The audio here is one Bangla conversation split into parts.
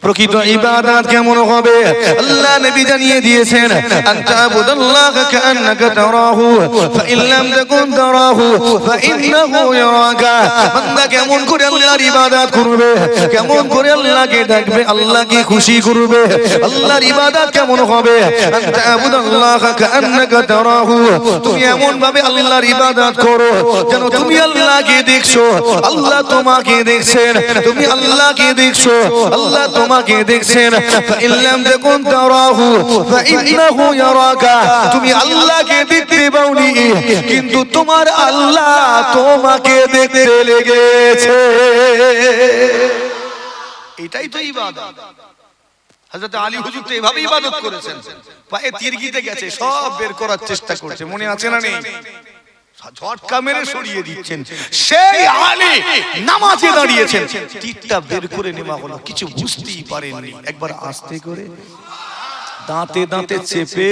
প্রকৃত ইবাদত কেমন হবে আল্লাহ নবী জানিয়ে দিয়েছেন আনতাবুদাল্লাহা কাআন্নাকা তারাহু ফাইন লাম তাকুন তারাহু ফাইন্নাহু ইয়ারাকা। বান্দা কেমন করে আল্লাহর ইবাদত করবে, কেমন করে আল্লাহকে ডাকবে, আল্লাহকে খুশি করবে, আল্লাহর ইবাদত কেমন হবে আনতাবুদাল্লাহা কাআন্নাকা তারাহু। তুমি এমন ভাবে আল্লাহর ইবাদত করো যেন তুমি আল্লাহকে দেখছো, আল্লাহ তোমাকে দেখছেন, তুমি আল্লাহকে দেখছো, আল্লাহ তোমাকে দেখছেন। ফাইন লাম তাকুন তারাহু ফাইন্নাহু ইয়ারাকা। তুমি আল্লাহকে দেখতে পাওনি কিন্তু তোমার আল্লাহ তোমাকে দেখতে লেগেছে। এটাই তো ইবাদত। হযরত আলী হুজুর তো এভাবে ইবাদত করেছেন, পায়ে তীর গিতে গেছে, সব বের করার চেষ্টা করছে, মনে আছে না নেই? ঝটকা মেরে সরিয়ে দিচ্ছেন। সেই আলী নামাজে দাঁড়িয়েছেন, তীরটা বের করে নেওয়া হলো, কিছু বুঝতেই পারেননি। একবার আস্তে করে দাঁতে দাঁতে চেপে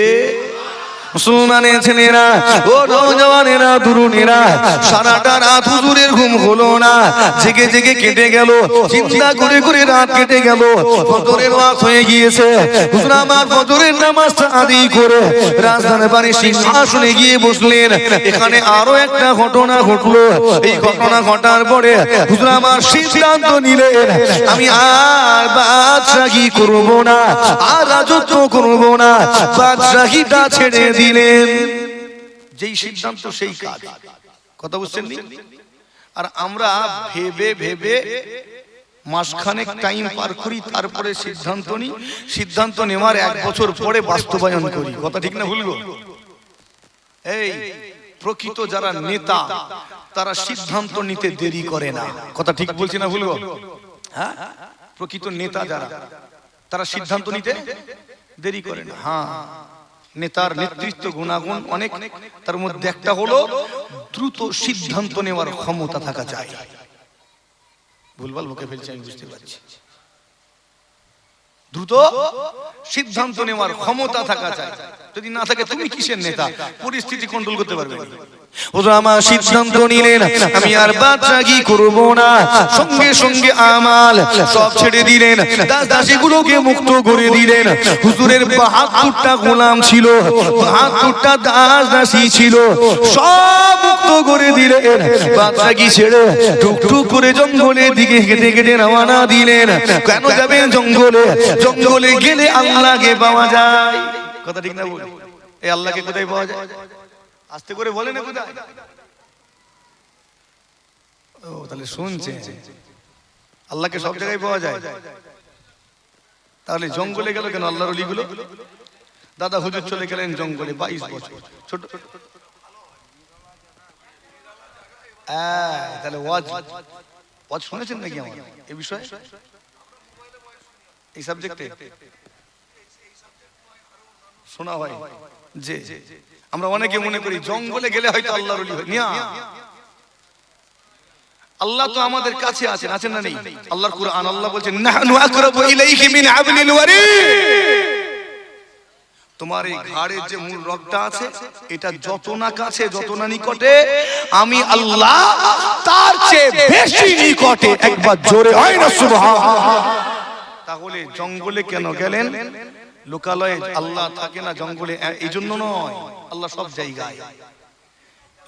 মুসলমানের ছেলেরা, ও নওজওয়ানেরা, তরুণেরা, সারাটা রাত হুজুরের ঘুম হলো না, জেগে জেগে কেটে গেল, চিন্তা করে করে রাত কেটে গেল। ফজরের ওয়াক্ত হয়ে গিয়েছে, হুজুর আমার ফজরের নামাজটা আদায় করে রাজধানীর বাড়ির সিংহাসনে গিয়ে বসলেন। এখানে আরো একটা ঘটনা ঘটলো। এই ঘটনা ঘটার পরে হুজুর আমার সিদ্ধান্ত নিলেন, আমি আর বাদশাহী করব না, আর রাজত্ব করব না, বাদশাহীটা ছেড়ে দিলেন। যেই সিদ্ধান্ত সেই কাজ। কথা বুঝছেন? আর আমরা ভেবে ভেবে মাসখানেক টাইম পার করি, তারপরে সিদ্ধান্ত নিই, সিদ্ধান্ত নেওয়ার 1 বছর পরে বাস্তবায়ন করি। কথা ঠিক না ভুল গো? এই প্রকৃত যারা নেতা তারা সিদ্ধান্ত নিতে দেরি করে না। কথা ঠিক বলছি না ভুল গো? হ্যাঁ, প্রকৃত নেতা যারা তারা সিদ্ধান্ত নিতে দেরি করে না। হ্যাঁ, নেতার নেতৃত্ব গুণাগুণ অনেক, তার মধ্যে একটা হলো দ্রুত সিদ্ধান্ত নেওয়ার ক্ষমতা থাকা চাই। ভুলভাল বকে ফেলছি আমি, বুঝতে পারছি। দ্রুত সিদ্ধান্ত নেওয়ার ক্ষমতা থাকা চাই। যদি না থাকে তুমি কিসের নেতা? পরিস্থিতি কন্ট্রোল করতে পারবে না। হুজুর আমার সিদ্ধান্ত নিলেন, আমি আর বাদশাহী করব না। সঙ্গে সঙ্গে আমাল সব ছেড়ে দিলেন, দাস দাসীগুলোকে মুক্ত করে দিলেন। হুজুরের 72টা গোলাম ছিল, 72টা দাস দাসী ছিল, সব মুক্ত করে দিলেন। বাদশাহী ছেড়ে টুকটুক করে জঙ্গলের দিকে হেঁটে হেঁটে রওনা দিলেন। কেন যাবেন জঙ্গলে? জঙ্গলে গেলে আল্লাহকে পাওয়া যায়। কথা ঠিক না বল? এই আল্লাহকে কোথায় পাওয়া যায়? আস্তে করে বলে না কোথায়? ও তাহলে শুনছে, আল্লাহকে সব জায়গায় পাওয়া যায়। তাহলে জঙ্গলে গেল কেন আল্লাহর ওলিগুলো? দাদা হুজুর চলে গেলেন জঙ্গলে 22 বছর, ছোট। তাহলে ওয়াজ শুনেছেন নাকি আমার এই বিষয়ে, এই সাবজেক্টে শোনা হয়? যে আমরা অনেকে মনে করি জঙ্গলে গেলে হয়তো আল্লাহর ওলি হয় না। আল্লাহ তো আমাদের কাছে আছেন, আছেন না নেই? আল্লাহর কুরআন আল্লাহ বলছেন, নাহনু আকরাবু ইলাইহি মিন হাবলিল ওয়ারিদ। তোমার এই ঘাড়ের যে মূল রগটা আছে, এটা যত না কাছে, যত না নিকটে, আমি আল্লাহ তার চেয়ে বেশি নিকটে। একবার জোরে হয় না সুবহানাল্লাহ? তাহলে জঙ্গলে কেন গেলেন? লোকালয়ে আল্লাহ থাকে না জঙ্গলে, এই জন্য নয়, আল্লাহ সব জায়গায়।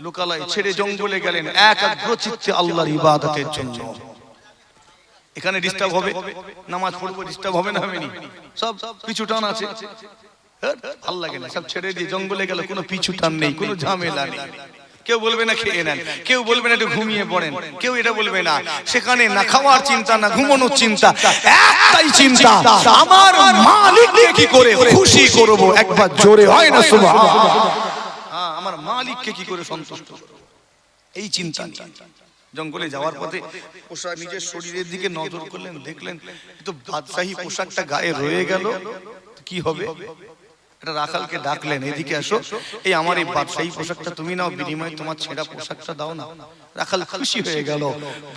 লোকালয় ছেড়ে জঙ্গলে গেলেন একাগ্র চিত্তে আল্লাহর ইবাদতের জন্য। এখানে ডিস্টার্ব হবে, নামাজ পড়বো, ডিস্টার্ব হবে না? হবে না? সব পিছু টান আছে, আল্লাহ গেলে সব ছেড়ে দিয়ে জঙ্গলে গেল, কোনো পিছু টান নেই, কোনো ঝামেলা নেই। কেউ বলবে না খেয়ে নেন, কেউ বলবে না একটু ঘুমিয়ে পড়েন, কেউ এটা বলবে না। সেখানে না খাওয়ার চিন্তা, না ঘুমানোর চিন্তা, একটাই চিন্তা, আমার মালিককে কি করে খুশি করব। একবার জোরে হয় না সুবহানাল্লাহ? হ্যাঁ, আমার মালিককে কি করে সন্তুষ্ট করব, এই চিন্তা নিয়ে জঙ্গলে যাওয়ার পথে পোশাক, নিজের শরীরের দিকে নজর করলেন, দেখলেন তো বাদশাহী পোশাকটা গায়ে রয়ে গেল, কি হবে? এটা রাখালকে ডাকলেন, এদিকে আসো, এই আমার এই বাদশাহী পোশাকটা তুমি নাও, বিনিময়ে তোমার ছেঁড়া পোশাকটা দাও না। রাখাল খুশি হয়ে গেল,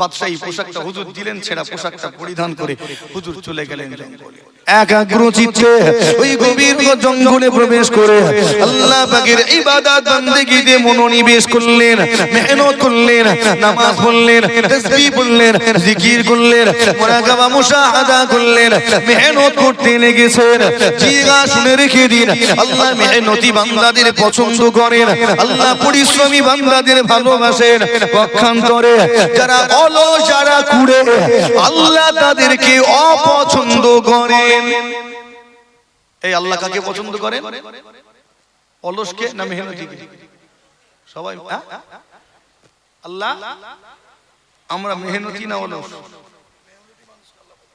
বাদশাহী পোশাকটা হুজুর দিলেন, ছেঁড়া পোশাকটা পরিধান করে হুজুর চলে গেলেন জঙ্গলে। একাগ্র চিত্তে ওই গভীর জঙ্গলে প্রবেশ করে আল্লাহ পাকের ইবাদত বান্দেগিতে মনোনিবেশ করলেন, মেহনত করলেন, নামাজ পড়লেন, তাসবিহ পড়লেন, জিকির করলেন, মুরাকাবা মুশাহাদা করলেন, মেহনত করতে লেগেছেন। জিগা শুনে রেখে দিন, আল্লাহ মেহনতি বান্দাদের পছন্দ করেন, আল্লাহ পরিশ্রমী বান্দাদের ভালোবাসেন। পক্ষান্তরে যারা অলস, যারা কুড়ে, আল্লাহ তাদেরকে অপছন্দ করেন। এই আল্লাহ কাকে পছন্দ করেন? অলসকে না মেহনতিকে? সবাই আল্লাহ, আমরা মেহনতি না অলস?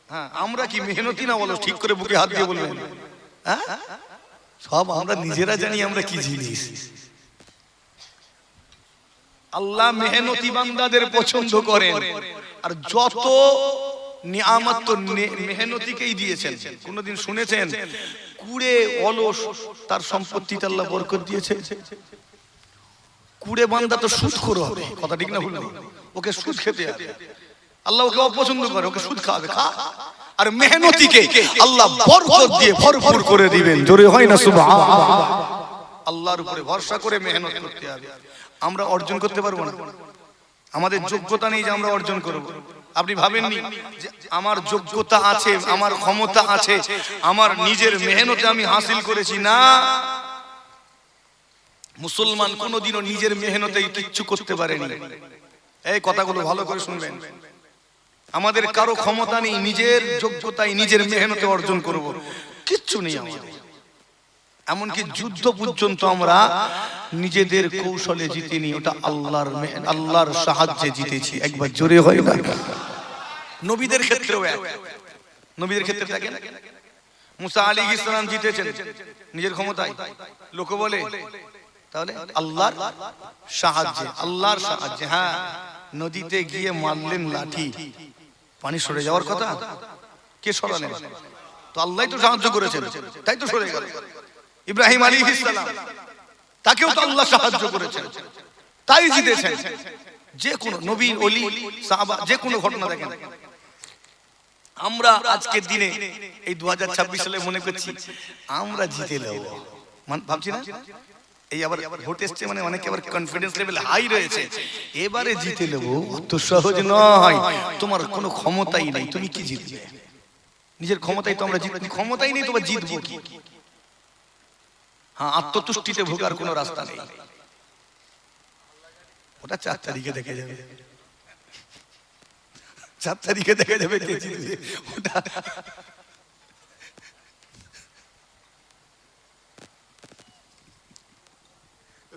হ্যাঁ, আমরা কি মেহনতি না অলস? ঠিক করে বুকে হাত দিয়ে বলবেন। হ্যাঁ, সব আমরা নিজেরা জানি আমরা কি জিনিস। আল্লাহ মেহনতি বান্দাদের পছন্দ করেন, আর যত নিয়ামত তো মেহনতিকেই দিয়েছেন। কোনদিন শুনেছেন কুড়ে অলস তার সম্পত্তিতে আল্লাহ বরকত দিয়েছে? কুড়ে বান্দা তো সুদখোর হবে, কথা ঠিক না ভুল? ওকে সুদ খেতে হবে, আল্লাহ ওকে অপছন্দ করে, ওকে সুদ খাওয়াবে, খা। আর মেহনতিকে আল্লাহ বরকত দিয়ে ভরপুর করে দিবেন। জোরে হয় না সুবহানাল্লাহ? আল্লাহর উপরে ভরসা করে মেহনত করতে হবে। আমরা অর্জন করতে পারবো না, আমাদের যোগ্যতা নেই যে আমরা অর্জন করব। আপনি ভাবেননি যে আমার যোগ্যতা আছে, আমার ক্ষমতা আছে, আমার নিজের মেহনতে আমি হাসিল করেছি? না, মুসলমান কোনোদিনও নিজের মেহনতে কিচ্ছু করতে পারেনি। এই কথাগুলো ভালো করে শুনবেন। আমাদের কারো ক্ষমতা নেই নিজের যোগ্যতায় নিজের মেহনতে অর্জন করব, কিচ্ছু নেই আমাদের। এমনকি যুদ্ধ পর্যন্ত আমরা নিজেদের কৌশলে জিতিনি, ওটা আল্লাহর সাহায্যে জিতেছি। একবার জোরে হয় না? নবীদের ক্ষেত্রেও এক। নবীদের ক্ষেত্রে দেখেন, মুসা আলাইহিস সালাম জিতেছেন নিজের ক্ষমতায়? লোকে বলে, তাহলে আল্লাহর সাহায্যে, আল্লাহর সাহায্যে। হ্যাঁ, নদীতে গিয়ে মারলেন লাঠি, পানি সরে যাওয়ার কথা, কে সরালেন? তো আল্লাহই তো সাহায্য করেছেন, তাই তো সরে গেল। ইব্রাহিম আলাইহিস সালাম, তাকেও তো আল্লাহ সাহায্য করেছেন, তাই জিতেছেন। যে কোন নবী, ওলি, সাহাবা, যে কোনো ঘটনা দেখেন। আমরা আজকের দিনে এই 2026 সালে মনে করছি আমরা জিতে নেব, ভাবছি না? এই আবার ভোট এসছে মানে অনেকে আবার কনফিডেন্স লেভেল হাই রয়েছে, এবারে জিতে নেব। অত সহজ নয়, তোমার কোনো ক্ষমতাই নেই, তুমি কি জিতবে? নিজের ক্ষমতাই তো আমরা জিতবো, ক্ষমতাই নেই তোমার জিতবো কি? হ্যাঁ, আত্মতুষ্টিতে ভোগার কোনো রাস্তা নেই। ওটা 4 তারিখে দেখে যাবে, 4 তারিখে দেখে যাবে কে জিতবে। ওটা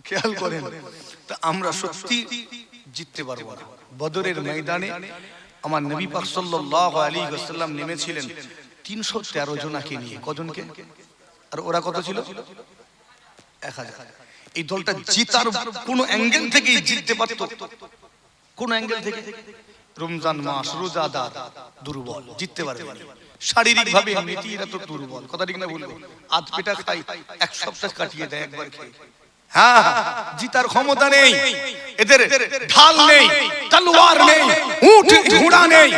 খেয়াল করেন। তো আমরা সত্যি জিততে পারবো না। বদরের ময়দানে আমার নবী পাক সাল্লাল্লাহু আলাইহি ওয়াসাল্লাম নেমেছিলেন 313 জনকে নিয়ে। কজনকে? আর ওরা কত ছিল? 1000। এই দলটা জিতার কোন অ্যাঙ্গেল থেকেই জিততে পারত? কোন অ্যাঙ্গেল থেকে? রমজান মাস, রোজাদার, দুর্বল, জিততে পারবে না। শারীরিক ভাবে এমনিতেই তো দুর্বল, কথা ঠিক না বলবো? আধ পেটা খাই, এক সপ্তাহ কাটিয়ে দেয় একবার খেয়ে। হ্যাঁ, জিতার ক্ষমতা নেই এদের, ঢাল নেই, তলোয়ার নেই, উট ঘোড়া নেই,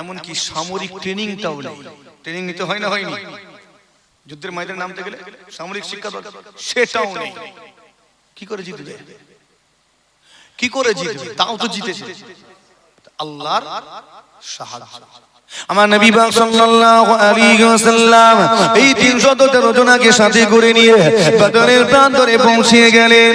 এমনকি সামরিক ট্রেনিংটাও নেই। ট্রেনিং নিতে হয় না, হয়নি? যুদ্ধের ময়দানে নামতে গেলে সামরিক শিক্ষা দরকার, সেটাও নেই। কি করে জিতবে? কি করে জিতবে? তাও তো জিতেছে আল্লাহর সাহায্য। আমার নবী পাক সাল্লাল্লাহু আলাইহি ওয়াসাল্লাম এই 313 জনকে সাথে করে নিয়ে বদরের প্রান্তরে পৌঁছে গেলেন।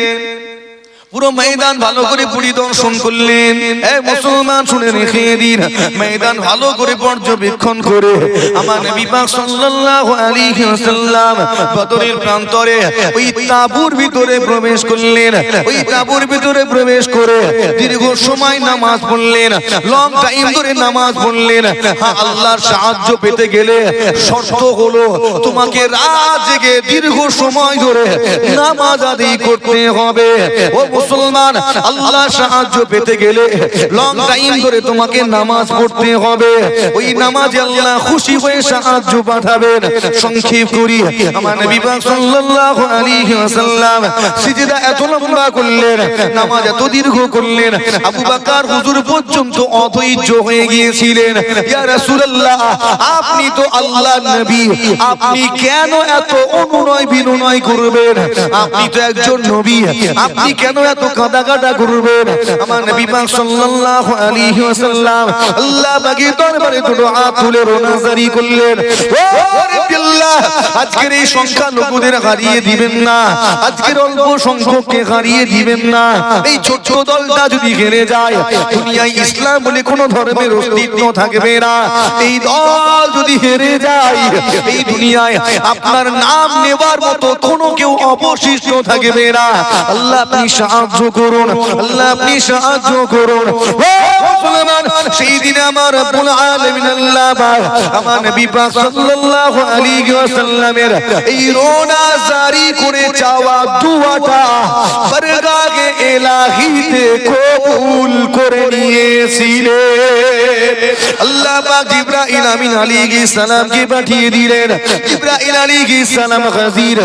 পুরো ময়দান ভালো করে পরিদর্শন করলেন। এই মুসলমান শুনে রেখে দিন, ময়দান ভালো করে পর্যবেক্ষণ করে আমার নবী পাক সাল্লাল্লাহু আলাইহি ওয়াসাল্লাম বদরের প্রান্তরে ওই তাঁবুর ভিতরে প্রবেশ করলেন। ওই তাঁবুর ভিতরে প্রবেশ করে দীর্ঘ সময় নামাজ পড়লেন, লং টাইম ধরে নামাজ পড়লেন। হ্যাঁ, আল্লাহর সাহায্য পেতে গেলে শর্ত হলো তোমাকে রাত জেগে দীর্ঘ সময় ধরে নামাজ আদায় করতে হবে। ও মুসলমান, আল্লাহ সাহায্য পেতে গেলে লং টাইম ধরে তোমাকে নামাজ পড়তে হবে। ওই নামাজে আল্লাহ খুশি হয়ে সাহায্য পাঠাবেন। সংক্ষেপ করি, আমার নবী পাক সাল্লাল্লাহু আলাইহি ওয়াসাল্লাম সিজদা এত লম্বা করলেন, নামাজ এত দীর্ঘ করলেন, আবু বকর হুজুর পর্যন্ত অধৈর্য হয়ে গিয়েছিলেন। ইয়া রাসূলুল্লাহ, আপনি তো আল্লাহর নবী, আপনি কেন এত অনুনয় বিনয় করবেন? আপনি তো একজন নবী, আপনি কেন এত কাঁদাকাটা করবেন? আমার নবী পাক সাল্লাল্লাহু আলাইহি ওয়াসাল্লাম আল্লাহ পাকের দরবারে দুআ তুলে রোনাজারি করলেন। ও রাব্বিল্লাহ, আজকের এই সংখ্যা লোকদের হারিয়ে দিবেন না, আজকের অল্প সংখ্যককে হারিয়ে দিবেন না। এই ছোট্ট দলটা যদি হেরে যায়, দুনিয়ায় ইসলাম বলে কোনো ধর্মের অস্তিত্ব থাকবে না। এই দল যদি হেরে যায়, এই দুনিয়ায় আপনার নাম নেবার মতো কোনো কেউ অবশিষ্ট থাকবে না। আল্লাহ আপনি সাহায্য করুন, আল্লাহ আপনি সাহায্য করুন। ও মুসলমান, সেই দিনে আমার রব্বুল আলামিন আল্লাহ পাক আমার নবী পাক সাল্লাল্লাহু আলাইহি ওয়াসাল্লামের এই রোনা জারি করে চাওয়া দুআটা বারগাহে ইলাহিতে কবুল করে নিয়েছিলেন। আল্লাহ পাক জিবরাইল আমিন আলাইহিস সালামকে পাঠিয়ে দিলেন। জিবরাইল আলাইহিস সালাম হাজির।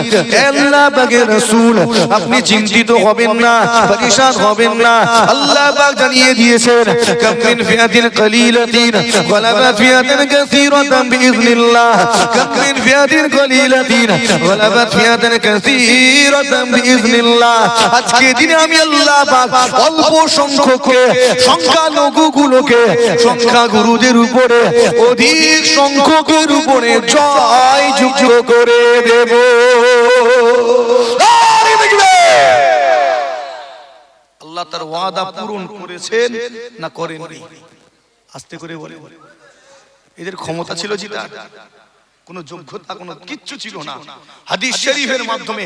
আল্লাহ পাকের রাসূল, আপনি চিন্তিত হবেন না, পরেশান হবেন না। আল্লাহ পাক জানিয়ে দিয়েছেন, কাম মিন ফিয়াতিন কলিলাতিন গালাবাত ফিয়াতান কাসীরাতান বিইذنিল্লাহ, কাম মিন ফিয়াতিন কলিলাতিন গালাবাত ফিয়াতান কাসীরাতান বিইذنিল্লাহ। আজকে দিনে আমি আল্লাহ পাক অল্প সংখ্যককে, সংখ্যালঘুগুলোকে সংখ্যাগুরুদের উপরে অধিক সংখ্যকের উপরে জয় যুক্ত করে দেব। আল্লাহ তার ওয়াদা পূরণ করেছেন না করেননি? আস্তে করে বলে, এদের ক্ষমতা ছিল জিতার? কোনো যোগ্যতা কোনো কিচ্ছু ছিল না। হাদিস শরীফের মাধ্যমে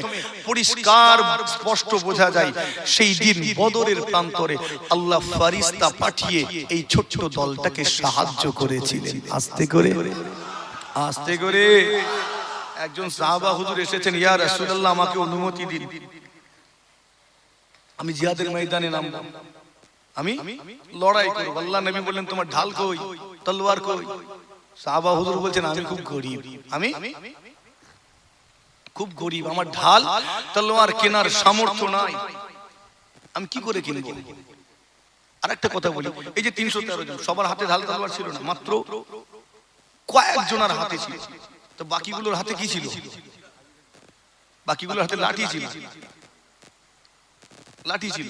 পরিষ্কার স্পষ্ট বোঝা যায়, সেই দিন বদরের প্রান্তরে আল্লাহ ফেরেশতা পাঠিয়ে এই ছোট্ট দলটাকে সাহায্য করেছিলেন। আস্তে করে, আস্তে করে। একজন সাহাবা হুজুর এসেছেন, ইয়া রাসূলুল্লাহ, আমাকে অনুমতি দিন, আমি জিহাদের ময়দানে নামব, আমি লড়াই করব। আল্লাহ নবী বললেন, তোমার ঢাল কই, তলোয়ার কই? সাহাবা হুজুর বলছেন, আমি খুব গরীব, আমি খুব গরীব, আমার ঢাল তলোয়ার কেনার সামর্থ্য নাই, আমি কি করে কিনব? আরেকটা কথা বলি, এই যে 313 জন, সবার হাতে ঢাল তলোয়ার ছিল না, মাত্র কয়েকজনের হাতে ছিল। তো বাকিগুলোর হাতে কি ছিল? বাকিগুলোর হাতে লাঠি ছিল, লাঠি ছিল।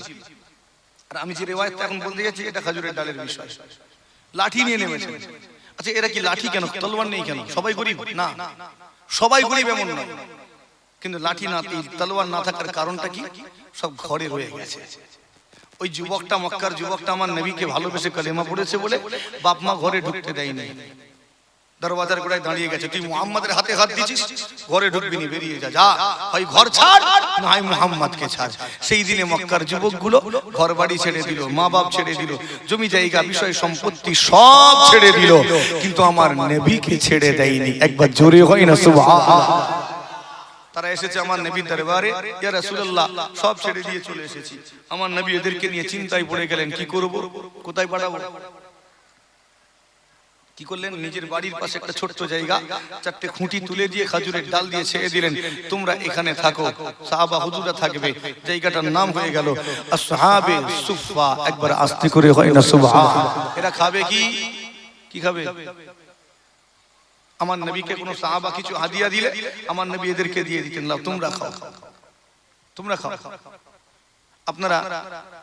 আর আমি যে রিওয়ায়াতটা এখন বলতে যাচ্ছি, এটা খেজুরের ডালের বিষয়। লাঠি নিয়ে নেমেছে। আচ্ছা, এরা কি লাঠি কেন, তলোয়ার নেই কেন? সবাই গরিব না, সবাই গরিব এমন নয়, কিন্তু লাঠি না, তলোয়ার না থাকার কারণটা কি? সব ঘরে রয়ে গেছে। ওই যুবকটা, মক্কার যুবকটা আমার নবীকে ভালোবেসে কালেমা পড়েছে বলে বাপ মা ঘরে ঢুকতে দেয়নি, দরওয়াজার গোড়ায় দাঁড়িয়ে গেছে। তুই মুহাম্মাদের হাতে হাত দিছিস, ঘরে ঢুকবি না, বেরিয়ে যা, যা, হয় ঘর ছাড় না হয় মুহাম্মাদকে ছাড়। সেই দিনে মক্কার যুবকগুলো ঘর বাড়ি ছেড়ে দিল, মা বাপ ছেড়ে দিল, জমি জায়গা বিষয় সম্পত্তি সব ছেড়ে দিল, কিন্তু আমার নবীকে ছেড়ে দেয়নি। একবার জোরে হয় না সুবহানাল্লাহ। তারা এসেছে আমার নবীর দরবারে, ইয়া রাসূলুল্লাহ, সব ছেড়ে দিয়ে চলে এসেছি। আমার নবী এদেরকে নিয়ে চিন্তায় পড়ে গেলেন, কি করব, কোথায় পাঠাবো? কি করলেন? নিজের বাড়ির পাশে একটা ছোট্ট জায়গা, 4টে খুঁটি তুলে দিয়ে খেজুরের ডাল দিয়ে ছেড়ে দিলেন, তোমরা এখানে থাকো, সাহাবা হুজুরা থাকবে। জায়গাটার নাম হয়ে গেল আসহাবে সুফা। একবার আস্তে করে হয় না সুবহানাল্লাহ। এরা খাবে কি? কি খাবে? আমার নবীকে কোনো সাহাবা কিছু হাদিয়া দিলে আমার নবী এদেরকে দিয়ে দিতেন, নাও তোমরা খাও, তোমরা খাও। আপনারা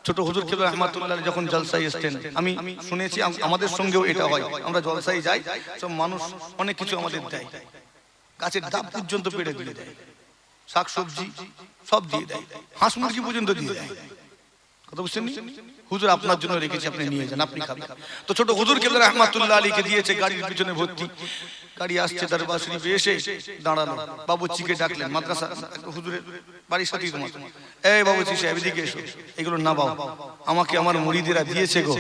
ছোট হুজুর কেবলা রহমাতুল্লাহ যখন জলসায় আসতেন, আমি শুনেছি, আমাদের সঙ্গেও এটা হয়, আমরা জলসায় যাই, সব মানুষ অনেক কিছু আমাদের দেয়, গাছের ডাব পর্যন্ত পেড়ে দিয়ে দেয়, শাক সবজি সব দিয়ে দেয়, হাঁস মুরগি পর্যন্ত দিয়ে দেয়। কথা বুঝছেন? হুজুর আপনার জন্য রেখেছি, আপনি নিয়ে যান, আপনি খাবেন। তো ছোট হুজুর কেবলা রহমাতুল্লাহ আলীকে দিয়েছে, গাড়ির পিছনে ভর্তি। গাড়ি আসছে, দরবার শরীফে এসে দাঁড়ালো, বাবুচিকে ডাকলেন, মাদ্রাসা হুজুরের বাড়ির সাথেই তোমার, এই বাবুচি সাহেব এদিকে এসো, এগুলো না বাবা, আমাকে আমার মুরিদেরা দিয়েছে গো,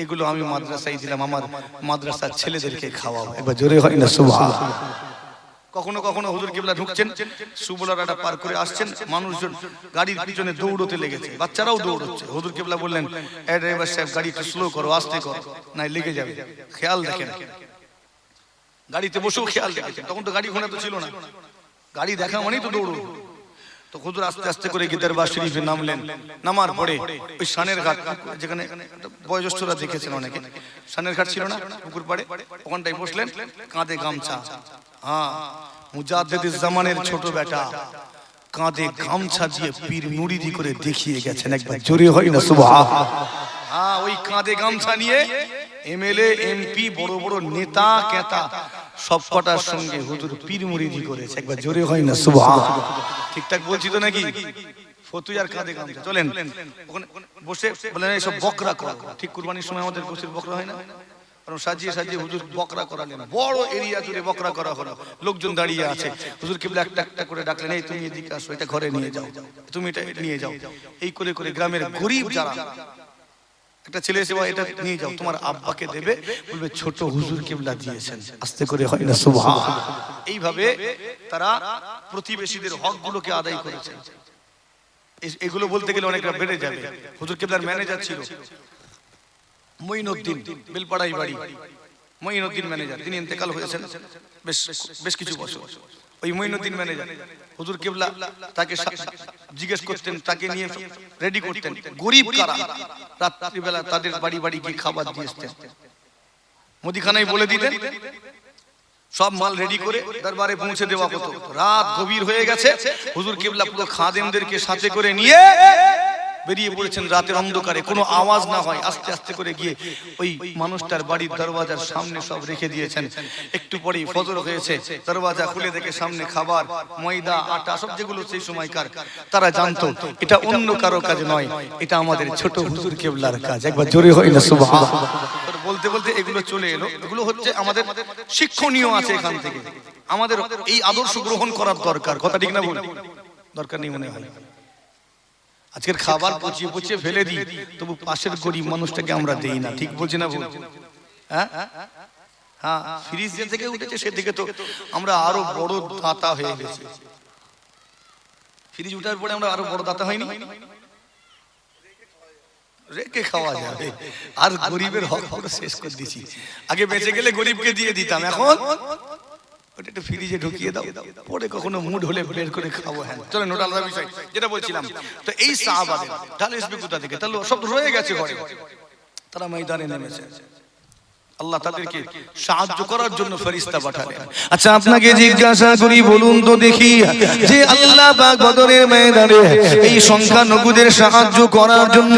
এগুলো আমি মাদ্রাসায় দিলাম, আমার মাদ্রাসার ছেলেদেরকে খাওয়াও। একবার জোরে হয় না সুবহানাল্লাহ। কখনো কখনো হুজুর কিবলা ঢুকছেন, সুবলারাটা পার করে আসছেন, মানুষজন গাড়ির পিছনে দৌড়তে লেগেছে, বাচ্চারাও দৌড়চ্ছে। হুজুর কিবলা বললেন, এ ড্রাইভার সাহেব গাড়ি একটু স্লো করো, আস্তে করো, নাই লেগে যাবে। খেয়াল দেখেন, গাড়িতে বসেও খেয়াল রেখেছেন। তখন তো গাড়ি ঘোড়া তো ছিল না, গাড়ি দেখা মানেই তো দৌড়। তো হুজুর আস্তে আস্তে করে গিয়ে দরবার শরীফে নামলেন। নামার পরে ওই শানের ঘাট, যেখানে বয়োজ্যেষ্ঠরা দেখেছেন অনেকে, শানের ঘাট ছিল না পুকুর পাড়ে, ওখানটায় বসলেন, কাঁধে গামছা। হ্যাঁ, মুজাদ্দিদ জামানের ছোট বেটা কাঁধে গামছা দিয়ে পীর মুরিদি করে দেখিয়ে গেছেন। একবার জোরে হয় না সুবহানাল্লাহ। হ্যাঁ, ওই কাঁধে গামছা নিয়ে এমএলএ এমপি বড় বড় নেতা কেতা সব কটার সঙ্গে হুজুর পীর মুরিদি করেছে। একবার জোরে হয় না সুবহানাল্লাহ। ঠিকঠাক বলছি তো নাকি? ফতুয়ার কাঁধে গামছা। চলেন ওখানে বসে বলেন এইসব বকরা করা। ঠিক কুরবানির সময় আমাদের গোসের বকরা হয় না, কারণ সাজিয়ে সাজিয়ে হুজুর বকরা করালেন, বড় এরিয়া জুড়ে বকরা করা হলো, লোকজন দাঁড়িয়ে আছে। হুজুর কিবলা একটা একটা করে ডাকলেন, এই তুমি এদিকে আসো, এটা ঘরে নিয়ে যাও, তুমি এটা নিয়ে যাও। এই করে করে গ্রামের গরিব যারা, একটা ছেলে এসে এটা নিয়ে যাও, তোমার আব্বাকে দেবে, বলবে ছোট হুজুর কিবলা দিয়েছেন। আস্তে করে হয় না সুবহানাল্লাহ। এইভাবে তারা প্রতিবেশীদের হকগুলোকে আদায় করেছেন। এগুলো বলতে গেলে অনেকটা বেড়ে যাবে। হুজুর কিবলার ম্যানেজার ছিল মঈনুদ্দিন, বেলপাড়াই বাড়ি। মঈনুদ্দিন ম্যানেজার, তিনি ইন্তেকাল হয়েছেন বেশ কিছু বছর। ওই মঈনুদ্দিন ম্যানেজার হুজুর কিবলা তাকে জিজ্ঞেস করতেন, তাকে নিয়ে রেডি করতেন। গরিব কারা, রাত্রিবেলা তাদের বাড়ি বাড়ি গিয়ে খাবার দিয়ে আসতেন। মুদিখানায় বলে দিতেন, সব মাল রেডি করে দরবারে পৌঁছে দেওয়া হতো। রাত গভীর হয়ে গেছে, হুজুর কিবলা পুরো খাদেমদেরকে সাথে করে নিয়ে বেরিয়ে পড়েছেন রাতের অন্ধকারে, কোনো আওয়াজ না হয়, আস্তে আস্তে করে গিয়ে ওই মানুষটার বাড়ির দরওয়াজার সামনে সব রেখে দিয়েছেন। একটু পরেই ফজর হয়েছে, দরওয়াজা খুলে দেখে সামনে খাবার, ময়দা, আটা, সব যেগুলো সেই সময়কার। তারা জানতো এটা অন্য কারো কাজ নয়, এটা আমাদের ছোট হুজুর কিবলার কাজ। একবার জোরে হয় না সুবহানাল্লাহ। বলতে বলতে এগুলো চলে এলো। এগুলো হচ্ছে আমাদের শিক্ষণীয় আছে এখান থেকে, আমাদের এই আদর্শ গ্রহণ করার দরকার। কথা ঠিক না বল? দরকার নেই মনে হয়। আজকের খাবার পচিয়ে পচিয়ে ফেলে দিই, তবু পাশের গরিব মানুষটাকে আমরা দেই না। ঠিক বলছি না? হ্যাঁ হ্যাঁ, ফ্রিজ যে থেকে উঠেছে সে থেকে তো আমরা আরো বড় দাতা হয়ে গেছি। ফ্রিজ উঠার পরে আমরা আরো বড় দাতা হয়নি? রেখে খাওয়া যাবে, আর গরিবের হক আমরা শেষ করে দিছি। আগে বেঁচে গেলে গরিবকে দিয়ে দিতাম, এখন ওটা একটু ফ্রিজে ঢুকিয়ে দাও, পরে কখনো মুড হলে বের করে খাবো। হ্যাঁ চলেন, ওটা আলাদা বিষয়, যেটা বলছিলাম। তো এই সাহাবাদের ঢাল আসবে কোথা থেকে? তাহলে সব রয়ে গেছে ঘরে, তারা ময়দানে নেমেছে। আল্লাহ তাদেরকে সাহায্য করার জন্য ফেরেশতা পাঠালেন। আচ্ছা, আপনাকে জিজ্ঞাসা করি, বলুন তো দেখি, যে আল্লাহ পাক বদরের ময়দানে এই সংখ্যালঘুদের সাহায্য করার জন্য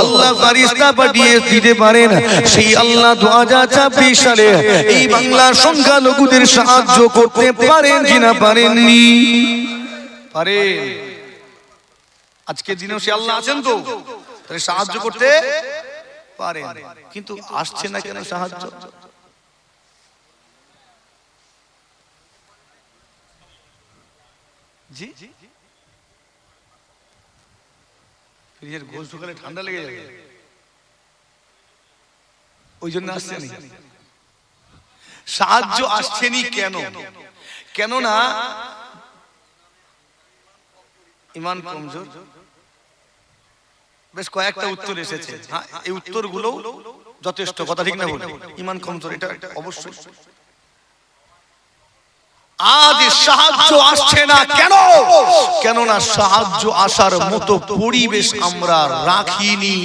আল্লাহ ফেরেশতা পাঠিয়ে দিতে পারেন, সেই আল্লাহ 2026 সালে এই বাংলার সংখ্যালঘুদের সাহায্য করতে পারেন কিনা? পারেননি? পারেন। আজকের দিনেও সে আল্লাহ আছেন, তো তাহলে সাহায্য করতে পারেন। কিন্তু আসছে না কেন সাহায্য? জি, ফ্রিজের গোশ ঢুকালে ঠান্ডা লেগে যাবে, ওই জন্য আসছে না। সাহায্য আসছেনি কেন? কেননা ইমান কমজোর। বেশ কয়েকটা উত্তর এসেছে, হ্যাঁ এই উত্তরগুলো যথেষ্ট। কথা ঠিক না বল? ইমান কমজোর, এটা অবশ্যই। আজ সাহায্য আসছে না কেন? কেননা সাহায্য আসার মতো পরিবেশ আমরা রাখিনি।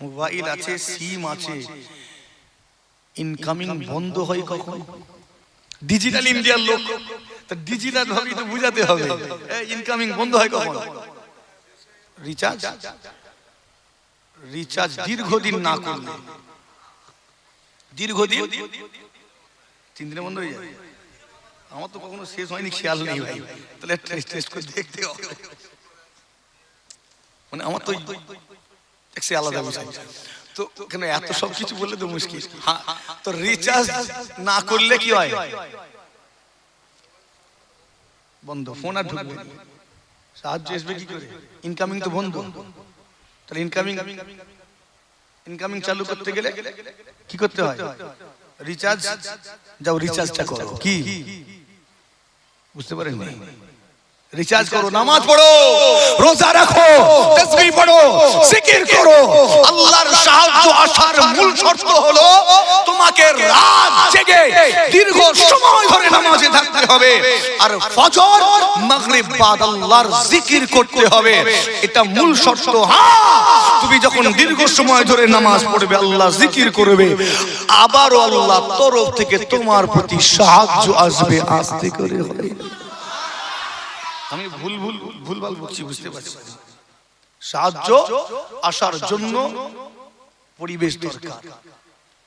মোবাইল আছে, সিম আছে, ইনকামিং বন্ধ হয় কখন? ডিজিটাল ইন্ডিয়ার লোক, ডিজিটাল ভাবে তো বুঝাতে হবে, ইনকামিং বন্ধ হয় কখন? রিচার্জ দীর্ঘদিন না করলে, দীর্ঘদিন 3 দিনে বন্ধ হয়ে যায়। আমার তো কখনো শেষ হয়নি, খেয়াল নেই ভাই, তাহলে টেস্ট করে দেখতে হবে। মানে আমার তো সে আলাদা বিষয়। তো কেন এত সব কিছু বললে তো মুশকিল। হ্যাঁ, তো রিচার্জ না করলে কি হয়? বন্ধ, ফোন আর ঢুকবে না। সাহায্য আসবে কি করে? ইনকামিং তো বন্ধ। তাহলে ইনকামিং চালু করতে গেলে কি করতে হয়? রিচার্জ যাও রিচার্জটা করো, কি বুঝতে পারেন? রিচার্জ করো, নামাজ পড়ো, রোজা রাখো, তাসবিহ পড়ো, জিকির করো। আল্লাহর সাহায্য আসার মূল শর্ত হলো তোমাকে রাত জেগে দীর্ঘ সময় ধরে নামাজে থাকতে হবে, আর ফজর মাগরিব বাদ আল্লাহর জিকির করতে হবে, এটা মূল শর্ত। হ্যাঁ, তুমি যখন দীর্ঘ সময় ধরে নামাজ পড়বে, আল্লাহ জিকির করবে, আবারও আল্লাহ তরফ থেকে তোমার প্রতি সাহায্য আসবে। আস্তে করে হয়, আমি ভুলভাল বলছি, বুঝতে পারছি। সাহায্য আসার জন্য পরিবেশ দরকার,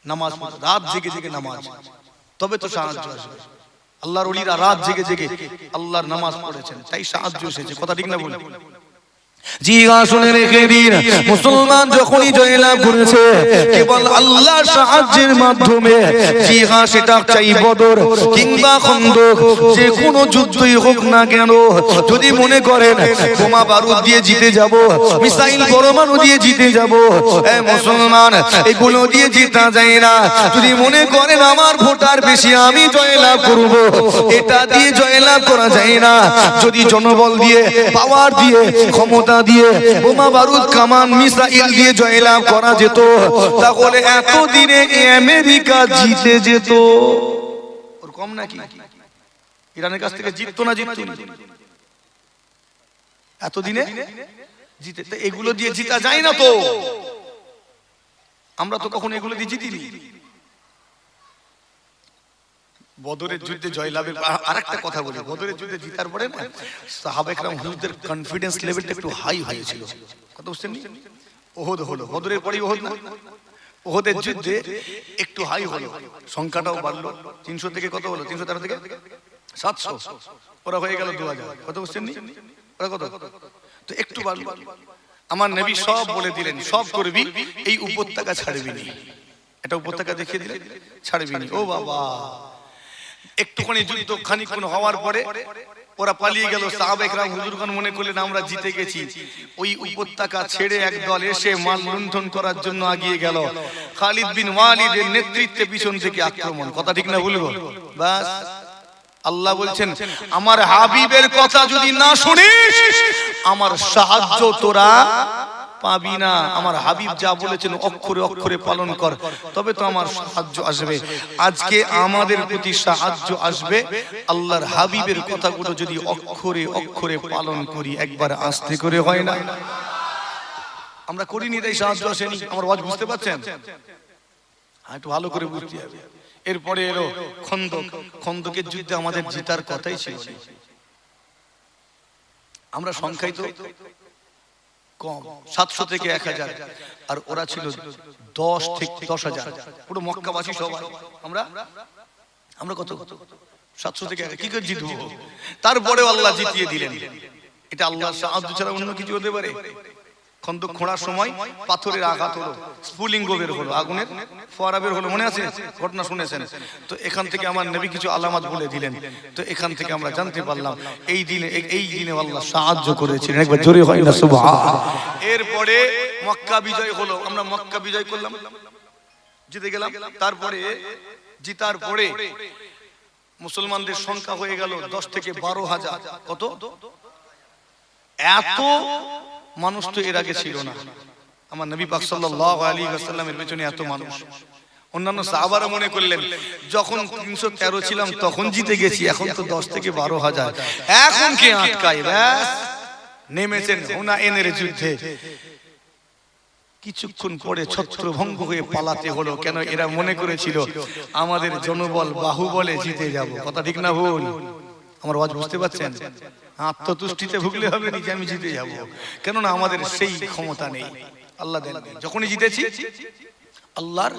নামাজ পড়ো, রাত জেগে জেগে নামাজ, তবে তো সাহায্য আসবে। আল্লাহর ওলিরা রাত জেগে জেগে আল্লাহর নামাজ পড়েছেন, তাই সাহায্য এসেছে। কথা ঠিক না বলি? জি হ্যাঁ, শুনে রেখে দিন, মুসলমান যখনই জয়লাভ করেছে কেবল আল্লাহর সাহায্যের মাধ্যমে। জি হ্যাঁ, সেটা চাই বদর কিংবা খন্দক, যে কোনো যুদ্ধই হোক না কেন, যদি মনে করেন বোমা বারুদ দিয়ে জিতে যাব, মিসাইল পরমাণু দিয়ে জিতে যাব, মুসলমান এগুলো দিয়ে জিতা যায় না। যদি মনে করেন আমার ভোটার বেশি, আমি জয়লাভ করব, এটা দিয়ে জয়লাভ করা যায় না। যদি জনবল দিয়ে, পাওয়ার দিয়ে, ক্ষমতা দিয়ে, বোমা বারুদ কামান মিসাইল দিয়ে জয়লাভ করা যেত, তাহলে এতদিনে আমেরিকা জিতে যেত। ওর কম নাকি? ইরানের কাছ থেকে জিততো না? জিততো এতদিনে জিতে। এগুলো দিয়ে জিতা যায় না তো, আমরা তো কখনো এগুলো দিয়ে জিতিনি। বদরের যুদ্ধে জয়লাভের আরেকটা কথা বলি, বদরের যুদ্ধে জিতার পরে না সাহাবায়ে কেরাম হুজুরদের কনফিডেন্স লেভেলটা একটু হাই হয়েছিল। কথা বুঝছেন? ওহদ হলো, বদরের পরেই ওহদ না, ওহদের যুদ্ধে একটু হাই হলো, সংখ্যাটাও বাড়লো। 300 থেকে কত হলো? 313 থেকে 700, ওরা হয়ে গেল 2000। কথা বুঝছেন? ওরা কত? তো একটু বাড়লো। আমার নবী সব বলে দিলেন, সব করবি, এই উপত্যকা ছাড়বি না। এটা উপত্যকা দেখিয়ে দিলেন, ছাড়বি না। ও বাবা, একটুখানি যুদ্ধ খানিকক্ষণ হওয়ার পরে ওরা পালিয়ে গেল। সাহাবায়ে কেরাম হুজুরগণ মনে করলেন আমরা জিতে গেছি। ওই উপত্যকা ছেড়ে একদল এসে মাল লুণ্ঠন করার জন্য আগিয়ে গেল। খালিদ বিন ওয়ালিদের নেতৃত্বে পিছন থেকে আক্রমণ। কথা ঠিক না বলবো? বাস আল্লাহ বলছেন, আমার হাবিবের কথা যদি না শুনিস, আমার সাহায্য তোরা পাবি না। আমার হাবিব যা বলেছেন অক্ষরে অক্ষরে পালন কর, তবে তো আমার সাহায্য আসবে। আজকে আমাদের প্রতি সাহায্য আসবে আল্লাহর হাবিবের কথাগুলো যদি অক্ষরে অক্ষরে পালন করি। একবার আস্তে করে হয় না? আমরা করিনি, তাই সাহায্য আসেনি। আমার ওয়াজ বুঝতে পারছেন? হ্যাঁ, একটু ভালো করে বুঝতে হবে। এরপরে এলো খন্দক। খন্দকের যুদ্ধে আমাদের জিতার কথাই ছিল। আমরা সংখ্যায় তো কম, 700 থেকে 1000, আর ওরা ছিল 10 থেকে 10,000, পুরো মক্কাবাসী সবাই। আমরা কত? 700 থেকে 1000, কি করে জিতবো? তারপরেও আল্লাহ জিতিয়ে দিলেন। এটা আল্লাহর সাহায্য ছাড়া অন্য কিছু হতে পারে? খন্দক খোঁড়ার সময় পাথরের আঘাত হলো, স্ফুলিঙ্গ বের হলো, আগুনের ফোয়ারা বের হলো, মনে আছে? ঘটনা শুনেছেন তো? এখান থেকে আমার নবী কিছু আলামত বলে দিলেন। তো এখান থেকে আমরা জানতে পারলাম এই দিনে আল্লাহ সাহায্য করেছিলেন। একবার জোরে হয় না সুবহান। এরপরে মক্কা বিজয় হলো, আমরা মক্কা বিজয় করলাম, জিতে গেলাম। তারপরে জিতার পরে মুসলমানদের সংখ্যা হয়ে গেল 10 থেকে 12,000। কত? এত মানুষ তো এর আগে ছিল না। আমার নবী পাক সাল্লাল্লাহু আলাইহি ওয়াসাল্লামের পেছনে এত মানুষ। অন্যান্য সাহাবারা মনে করলেন যখন 313 ছিলাম তখন জিতে গেছি, এখন তো 10 থেকে 12,000, এখন কে আটকায়? ব্যাস নেমেছেন হুনাইনের যুদ্ধে। কিছুক্ষণ পরে ছত্রভঙ্গ হয়ে পালাতে হলো। কেন? এরা মনে করেছিল আমাদের জনবল বাহুবলে জিতে যাব। কথা ঠিক না ভুল? আমার ওয়াজ বুঝতে পারছেন? আত্মতুষ্টিতে ভুগলে হবে না যে আমি জিতে যাব, কেননা আমাদের সেই ক্ষমতা নেই। আল্লাহ দেন। যখনই জিতেছি আল্লাহর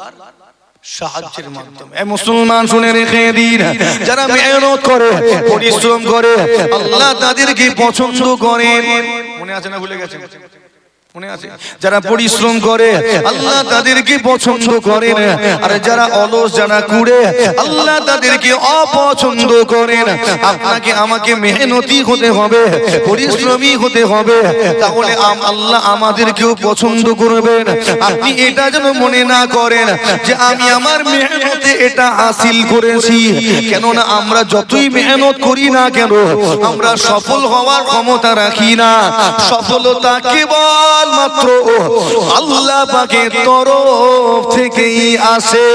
সাহায্যের মাধ্যমে। মুসলমান শুনে রেখে দিন, যারা মেহনত করে, পরিশ্রম করে, আল্লাহ তাদেরকে পছন্দ করেন। মনে আছে না ভুলে গেছেন? মনে আছে? যারা পরিশ্রম করে আল্লাহ তাদেরকে পছন্দ করেন, আর যারা অলস যারা কুড়ে আল্লাহ তাদেরকে অপছন্দ করেন। আপনাকে আমাকে মেহনতি হতে হবে, পরিশ্রমী হতে হবে, তাহলে আল্লাহ আমাদেরকেও পছন্দ করবেন। আপনি এটা যেন মনে না করেন যে আমি আমার মেহনতে এটা হাসিল করেছি, কেননা আমরা যতই মেহনত করি না কেন আমরা সফল হওয়ার ক্ষমতা রাখি না। সফলতা কেবল মাত্র আল্লাহ পাকের তরফ থেকেই আসে।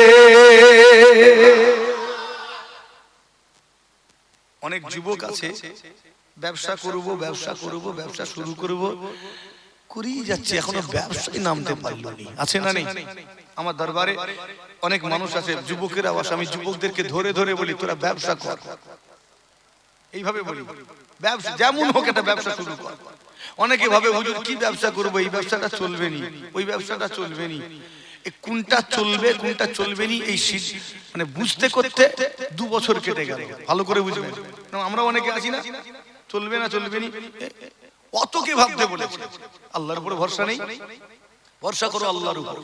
অনেক যুবক আছে ব্যবসা করব ব্যবসা করব ব্যবসা শুরু করব করেই যাচ্ছে, এখনো ব্যবসায় নামতে পারলো না। আছে না নেই? আমার দরবারে অনেক মানুষ আছে, যুবকেরা বসে, আমি যুবকদেরকে ধরে ধরে বলি তোরা ব্যবসা কর, এইভাবে বলি ব্যবসা যেমন হোক একটা ব্যবসা শুরু কর। অনেকে ভাবে হুজুর কি ব্যবসা করবো, এই ব্যবসাটা চলবে নি, ওই ব্যবসাটা চলবে নি, কোনটা চলবে কোনটা চলবে নি এই মানে বুঝতে করতে 2 বছর কেটে গেল। ভালো করে বুঝবেন, আমরা অনেকে আছি না চলবে না চলবে নি, অত কে ভাবতে বলেছে? আল্লাহর উপরে ভরসা নেই? ভরসা করো আল্লাহর উপর।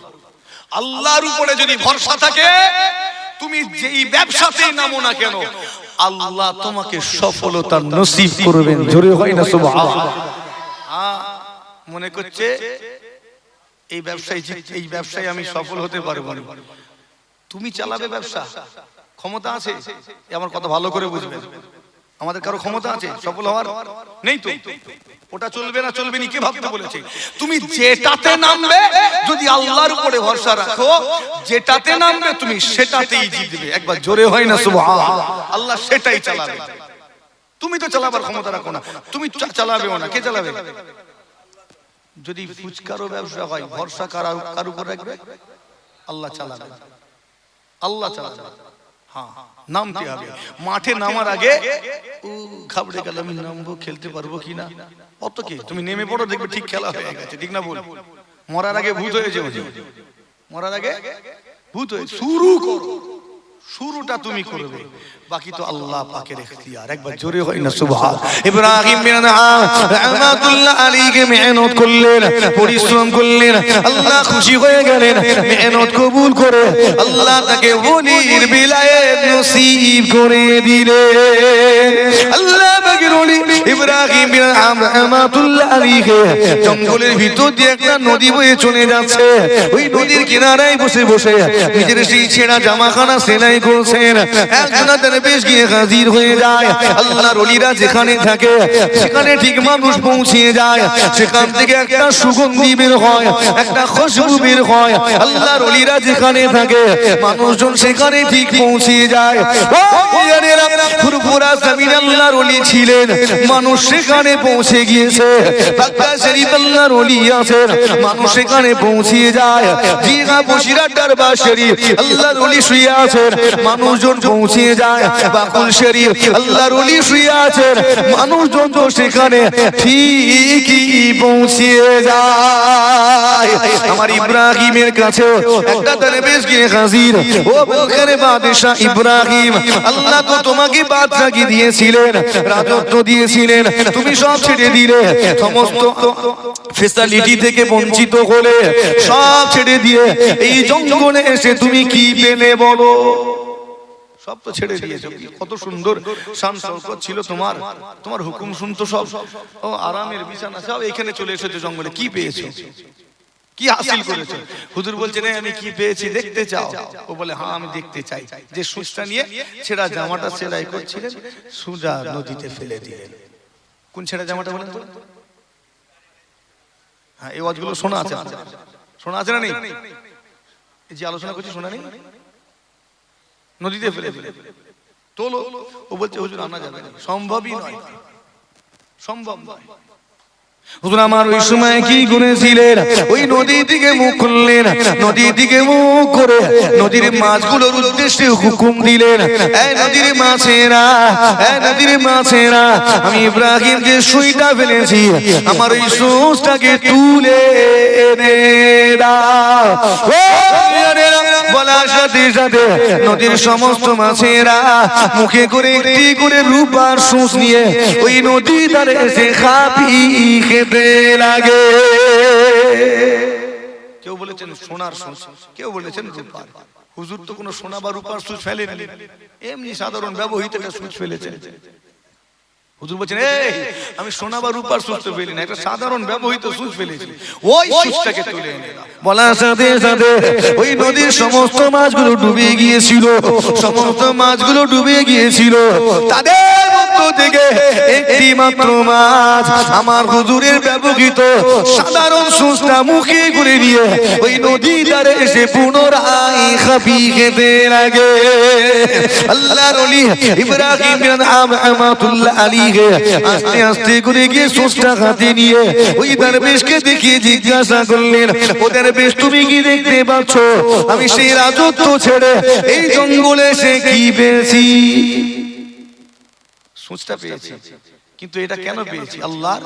আল্লাহর উপরে যদি ভরসা থাকে তুমি যেই ব্যবসাতেই নামো না কেন আল্লাহ তোমাকে সফলতা নসিব করবেন। জোরে হয় না সুবহানাল্লাহ? মনে করছে এই ব্যবসায় আমি সফল হতে পারবো না। তুমি চালাবে ব্যবসা, ক্ষমতা আছে? আমার কথা ভালো করে বুঝবেন, আমাদের কারো ক্ষমতা আছে সফল হওয়ার? নেই তো। ওটা চলবে না চলবে নি কে ভাবতে বলেছে? তুমি যেটাতে নামবে যদি আল্লাহর উপরে ভরসা রাখো, যেটাতে নামবে তুমি সেটাতেই জিতবে। একবার জোরে হয় না সুবহানাল্লাহ? আল্লাহ সেটাই চালাবে, তুমি তো চালাবার ক্ষমতা রাখো না, তুমি চালাবেও না। কে চালাবে? যদি ফুচকারও ব্যবসা হয় ভরসা কার উপর রাখবে? আল্লাহ চালাবে, আল্লাহ চালাবে। হ্যাঁ, নামতে হবে। মাঠে নামার আগে ঘাবড়ে গেল, আমি নামবো, খেলতে পারবো কিনা, অত কি? তুমি নেমে পড়ো, দেখবে ঠিক খেলা হয়ে গেছে। ঠিক না বল? মরার আগে ভূত হয়ে যাবে, মরার আগে ভূত হয়ে শুরু করো, শুরুটা তুমি করবে, বাকি তো আল্লাহ পাকের ইখতিয়ার। একবার জোরে হয় না সুবহান? ইব্রাহিম বিন রাহমাতুল্লাহ আলাইহি মেহনত করলেন, পরিশ্রম করলেন, আল্লাহ খুশি হয়ে গেলেন, মেহনত কবুল করে আল্লাহ তাকে ওলির বিলায়াত নসিব করে দিলেন। আল্লাহ পাকের ওলি ইব্রাহিম বিন রাহমাতুল্লাহ আলাইহি জঙ্গলের ভিতর দিয়ে একটা নদী বয়ে চলে যাচ্ছে, ওই নদীর কিনারায় বসে বসে নিজের সেই ছেঁড়া জামাখানা সেলাই করছেন। একজন দরবেশ গিয়ে হাজির হয়ে যায়। আল্লাহর ওলিরা যেখানে থাকে সেখানে ঠিক মানুষ পৌঁছে যায়, সেখান থেকে একটা সুগন্ধি বের হয়, একটা খুশবু বের হয়। আল্লাহর ওলিরা যেখানে থাকে মানুষজন সেখানে ঠিক পৌঁছে যায়। ফুরফুরা জমিন আল্লাহর ওলি ছিলেন, মানুষ সেখানে পৌঁছে গিয়েছে। মক্কা শরীফ আল্লাহর ওলি আছেন, মানুষ সেখানে পৌঁছে যায়। জিগা বসিরা দরবার শরীফ আল্লাহর ওলি শুয়ে আছেন, মানুষজন পৌঁছে যায়। বাকুল শরীফ আল্লাহর ওলি শুয়ে আছেন, মানুষজন তো সেখানে ঠিকই পৌঁছে যায়। আমার ইব্রাহিমের কাছে একটা দরবেশ গিয়ে হাজির। ও বখরে বাদশা ইব্রাহিম, আল্লাহ তো তোমাকে বাদশাহী দিয়েছিলেন, রাজত্ব দিয়েছিলেন, তুমি সব ছেড়ে দিলে, সমস্ত ফ্যাসিলিটি থেকে বঞ্চিত হলে, সব ছেড়ে দিয়ে এই জঙ্গলে এসে তুমি কি পেলে বলো? সব তো ছেড়ে দিয়েছো, কত সুন্দর শান শওকত ছিল তোমার, তোমার হুকুম শুনতো সব, ও আরামের বিছানা, সব এখানে চলে এসেছো জঙ্গলে, কি পেয়েছো, কি হাসিল করেছো? হুজুর বলছেন আমি কি পেয়েছি দেখতে চাও? ও বলে হ্যাঁ আমি দেখতে চাই। যে সুচটা নিয়ে ছেঁড়া জামাটা সেলাই করছিলেন, সুজা নদীতে ফেলে দিলেন। কোন ছেঁড়া জামাটা বলেন তো? হ্যাঁ, এই ওয়াজগুলো শোনা আছে, শোনা আছে না নেই? এই যে আলোচনা করছি শোনা নেই? নদীতে ফেলে দিলেন, তোলো। ও বলছে হুজুর আনা যাবে না, সম্ভবই নয়, সম্ভব নয়। হুজুর আমার ওই সময় কি করেছিলেন? ওই নদীর দিকে মুখ করলেন, নদীর দিকে মুখ করে নদীর মাছগুলোর উদ্দেশ্যে হুকুম দিলেন, এই নদীর মাছেরা, এই নদীর মাছেরা, আমি ইব্রাহিম যে সুইটা ফেলেছি আমার ওই সুচটাকে তুলে এনে দাও। বলার সাথে সাথে নদীর সমস্ত মাছেরা মুখে করে একটি করে রূপার সুচ নিয়ে ওই নদী ধারে এসে খাপি খেতে লাগে। কেউ বলেছেন সোনার সুচ, কেউ বলেছেন রূপার। হুজুর তো কোনো সোনা বা রূপার সুচ ফেলেননি, এমনি সাধারণ ব্যবহৃত একটা সুচ ফেলেছেন। হুজুর বলছেন এই আমি সোনা বা রূপার সুচ তো ফেলি না, একটা সাধারণ ব্যবহৃত সুচ ফেলেছি, ওই সুচটাকে তুলে এনে দাও। বলার সাথে সাথে ওই নদীর সমস্ত মাছগুলো ডুবে গিয়েছিল, সমস্ত মাছগুলো ডুবে গিয়েছিল। তাদের মধ্য থেকে একটি মাত্র মাছ আমার হুজুরের ব্যবহৃত সাধারণ সুচটা মুখে করে নিয়ে ওই নদী ধারে এসে পুনরায় খাবি খেতে লাগে। আল্লাহর ওলি ইব্রাহিম বিন আহমাতুল্লাহ আলাইহি আস্তে আস্তে করে গিয়ে সুচটা হাতে নিয়ে ওই দরবেশকে দেখিয়ে জিজ্ঞাসা করলেন, ও দরবেশ তুমি কি দেখতে পাচ্ছ? আমি সেই রাজত্ব ছেড়ে এই জঙ্গলে এসে কি পেয়েছি? সুচটা পেয়েছি, কিন্তু এটা কেন পেয়েছি? আল্লাহর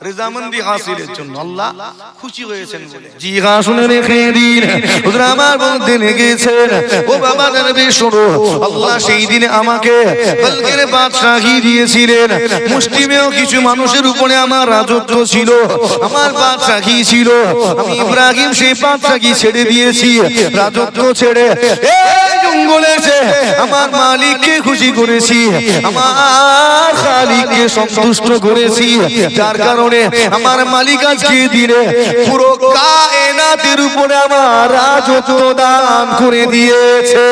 রেজামন্দি হাসিলের জন্য, আল্লাহ খুশি হয়েছেন বলে। জি হ্যাঁ, শুনে রেখে দিন, হুজুর আমার বলতে লেগেছেন, ও বাবা দরবেশ শোনো, আল্লাহ সেই দিনে আমাকে বলকের বাদশাহী দিয়েছিলেন। মুসলিমেও কিছু মানুষের উপরে আমার রাজত্ব ছিল, আমার বাদশাহী ছিল। আমি ইব্রাহিম সেই বাদশাহী ছেড়ে দিয়েছি, রাজত্ব ছেড়ে এই জঙ্গলে এসে আমার মালিককে খুশি করেছি, আমার খালিককে সন্তুষ্ট করেছি, যার কারণে আমার মালিক আজকে দিনে পুরো কায়নাতের উপরে আমার রাজত্ব দান করে দিয়েছে।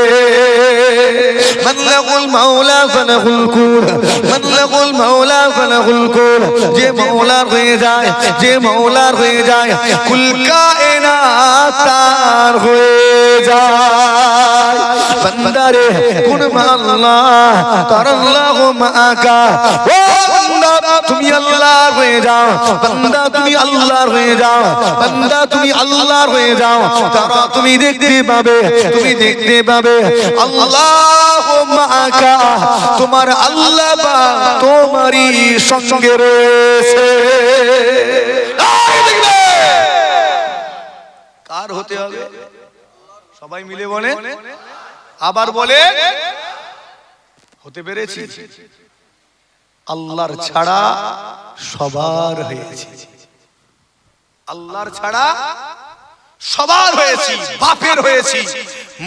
মানলাকুল মাওলা ফালাহুল কুল, মানলাকুল মাওলা ফালাহুল কুল। যে মাওলার হয়ে যায়, যে মাওলার হয়ে যায়, কুল কায়নাত তার হয়ে যায়। বান্দারে কুন আল্লাহ তারাল্লাহু মাআকা, ও বান্দা তুমি আল্লাহর হয়ে যাও, বান্দা তুমি আল্লাহর হয়ে যাও, বান্দা তুমি আল্লাহর হয়ে যাও। তারা তুমি দেখতে পাবে, তুমি দেখতে পাবে আল্লাহু মাআকা, তোমার আল্লাহ বা তোমারই সঙ্গে রয়েছে। কার হতে হবে? সবাই মিলে বলে, আবার বলে, হতে পেরেছি। আল্লাহর ছাড়া সবার হয়েছি, আল্লাহর ছাড়া সবার হয়েছি। বাপের হয়েছি,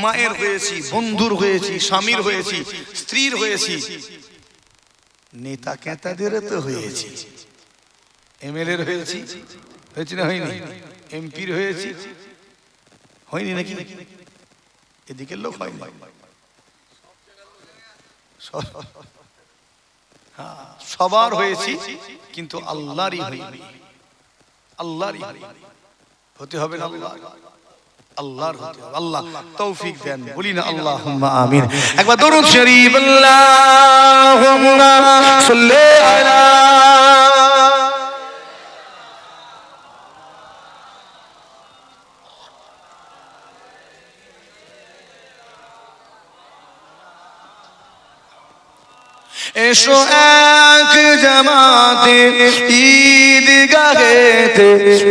মায়ের হয়েছি, বন্ধুর হয়েছি, স্বামীর হয়েছি, স্ত্রীর হয়েছি, নেতা কেতাদের তো হয়েছি, এমএলএ এর হয়েছি, হয়েছি না হয়নি? এমপির হয়েছি, হয়নি নাকি? এদিকের লোক হয়নি, সবার হয়েছি, কিন্তু আল্লাহরই হয়নি। আল্লাহরই হতে হবে না, আল্লাহ আল্লাহর হতে হবে। আল্লাহ তৌফিক দেন, বলি না আল্লাহুম্মা আমিন। একবার দরুদ শরীফ, আল্লাহুম্মা সাল্লি আলা এসো এক জামাতে ঈদগাহেতে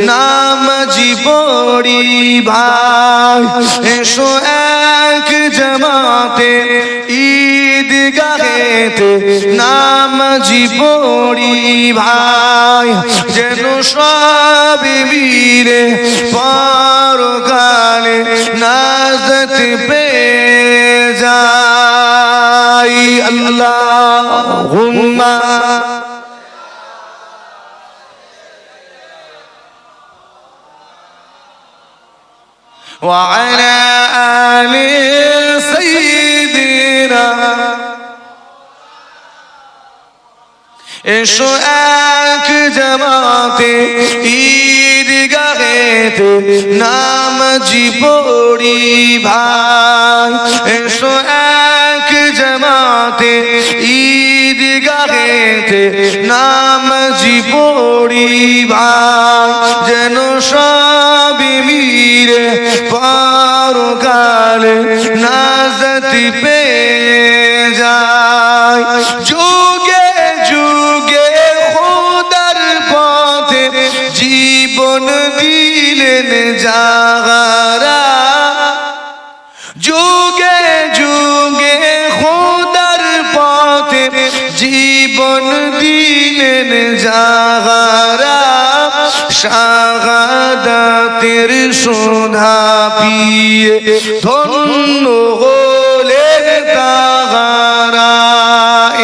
নামাজি পড়ি ভাই, এসো এক জামাতে ঈদগাহেতে নামাজি পড়ি ভাই, যেন সব মিলে পরকালে নাজাত পেয়ে যাই। আল্লাহুম্মা ওয়া আলা আলি সাইয়্যিদিনা। এসো এক জামাতে ঈদগাহেতে নামাজি পড়ি ভাই, এসো এক জামাতে ঈদগাহেতে নামাজি পড়ি ভাই, যেন সব মিলে পরকালে নাজাত পেয়ে যায়। যুগে যুগে খোদার পথে জীবন দিলেন যারা, যুগে যুগে খোদার পথে জীবন দিলেন যারা, শাহাদাত প্রেমের সুধা পিয়ে ধন্য হলেন তাহারা।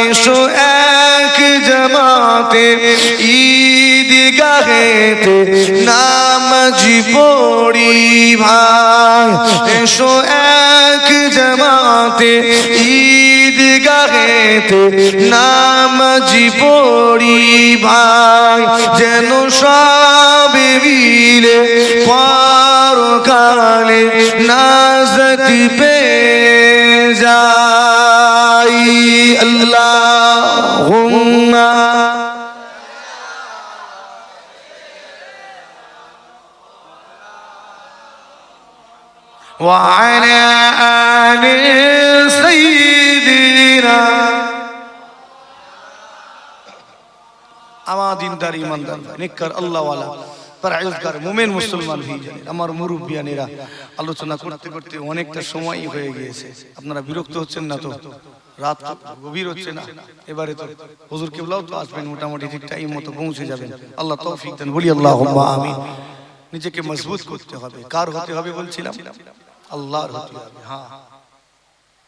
এসো এক জামাতে ঈদগাহেতে নামাজি পড়ি ভাই। এসো এক জামাতে ঈদগাহেতে নামাজি পড়ি ভাই। যেন সবে মিলে পরকালে নাজাত পেয়ে যাই। আল্লাহুম্মা وعلى آل سيدنا। আমার দিনদার ইমানদার নেককার আল্লাহওয়ালা পরহেজগার মুমিন মুসলমান ভাইজান, আমার মুরব্বিয়ানেরা, আলোচনা করতে করতে অনেকটা সময় হয়ে গিয়েছে। আপনারা বিরক্ত হচ্ছেন না তো? রাত গভীর হচ্ছে না? এবারে তো হুজুর কিবলাও তো আসবেন, মোটামুটি ঠিক টাইম মতো পৌঁছে যাবেন। আল্লাহ তৌফিক দেন, বলি আল্লাহুম্মা আমিন। নিজেকে মজবুত করতে হবে। কার হতে হবে বলছিলাম? আল্লাহর হতে হবে। হ্যাঁ,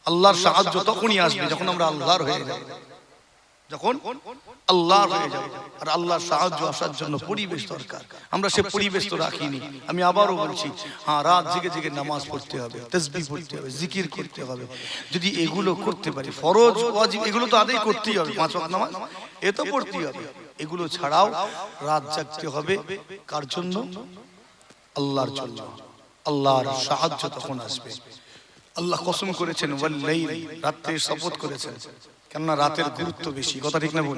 আল্লাহর সাহায্য তখনই আসবে যখন আমরা আল্লাহর হয়ে যাব, যখন আল্লাহর হয়ে যাব। আর আল্লাহর সাহায্য আসার জন্য পরিবেশ দরকার। আমরা সে পরিবেশ তো রাখিনি। আমি আবারও বলছি, হ্যাঁ, রাত জেগে জেগে নামাজ পড়তে হবে, তাসবিহ পড়তে হবে, জিকির করতে হবে। যদি এগুলো করতে পারি, ফরজ ওয়াজিব এগুলো তো আদায় করতেই হবে, 5 ওয়াক্ত নামাজ এ তো পড়তেই হবে। এগুলো ছাড়াও রাত জাগতে হবে। কার জন্য? আল্লাহর জন্য। আল্লাহর সাহায্য তখন আসবে। আল্লাহ কসম করেছেন ওয়াল লাইল, রাতের শপথ করেছেন, কেননা রাতের গুরুত্ব বেশি। কথা ঠিক না বল?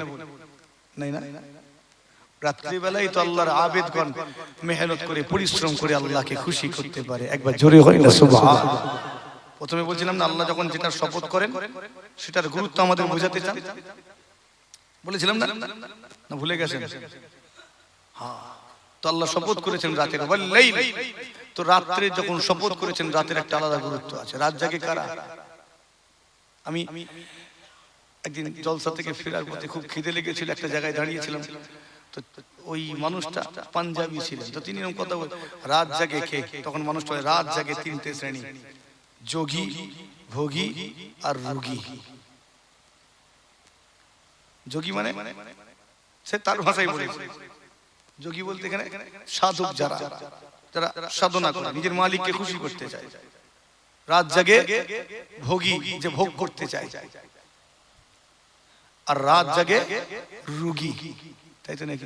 নাই না? রাত্রি বেলায় তো আল্লাহর আবেদগণ মেহনত করে পরিশ্রম করে আল্লাহকে খুশি করতে পারে। একবার জোরে হয় না সুবহানাল্লাহ। প্রথমে বলছিলাম না, আল্লাহ যখন যেটার শপথ করেন সেটার গুরুত্ব আমাদের বোঝাতে চান, বলেছিলাম না? না ভুলে গেছেন? হ্যাঁ, তো আল্লাহ শপথ করেছেন রাতের, ওয়াল লাইল। তো রাত্রে যখন শপথ করেছেন, রাতের একটা আলাদা গুরুত্ব আছে। রাত জাগে কারা? আমি একদিন জলসা থেকে ফেরার পথে খুব খিদে লেগেছিল, একটা জায়গায় দাঁড়িয়েছিলাম। তো ওই মানুষটা পাঞ্জাবি ছিলেন, তো তিনি এরকম কথা বল, রাত জাগে কে? তখন মানুষটা রাত জাগে 3টে শ্রেণী, যোগী, ভোগী আর রোগী। যোগী মানে সে তার ভাষায় বলেছে। যোগী বলতে এখানে সাধক, যারা যারা সাধনা করে নিজের মালিককে খুশি করতে চায়। রাত জাগে ভোগী, যে ভোগ করতে চায়। আর রাত জাগে রোগী, তাই তো নাকি?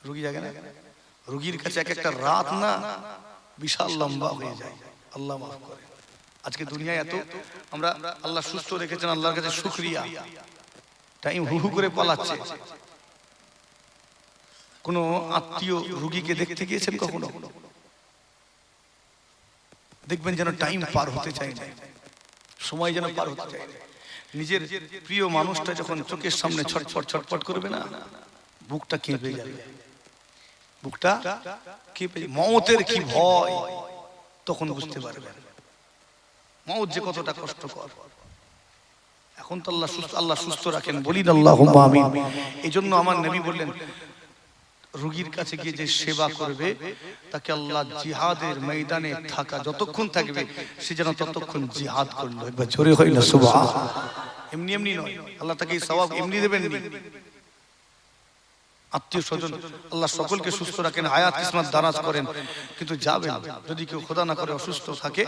রোগী জাগে না? রোগীর কাছে এক একটা রাত না বিশাল লম্বা হয়ে যায়। আল্লাহ মাফ করে। আজকে দুনিয়ায় এত আমরা, আল্লাহ সুস্থ রেখেছেন, আল্লাহর কাছে শুকরিয়া। টাইম হু হু করে পালাচ্ছে। কোন আত্মীয় রোগীকে দেখতে গিয়েছেন কখনো? দেখবেন যেন টাইম পার হতে চায় না, সময় যেন পার হতে চায় না। নিজের প্রিয় মানুষটা যখন চোখের সামনে ছটফট ছটফট করবে না, বুকটা কেঁপে যাবে। বুকটা কেঁপে, মওতের কি ভয় তখন বুঝতে পারবেন। মওত যে কতটা কষ্টকর। এখন তো আল্লাহ সুস্থ রাখেন, বলি আল্লাহুম্মা আমিন। এইজন্য আমার নবী বললেন, রোগীর কাছে গিয়ে যে সেবা করবে তাকে আল্লাহ জিহাদের ময়দানে থাকা যতক্ষণ থাকবে সে যেন ততক্ষণ জিহাদ করলো। একবার জোরে হয় না সুবহানাল্লাহ। এমনি এমনি নয়, আল্লাহ তাকে এই সওয়াব এমনি দেবেন না। আত্মীয় স্বজন আল্লাহ সকলকে সুস্থ রাখেন, হায়াত কিসমত দারাজ করেন, কিন্তু যাবেন যদি কেউ খোদা না করে অসুস্থ থাকে,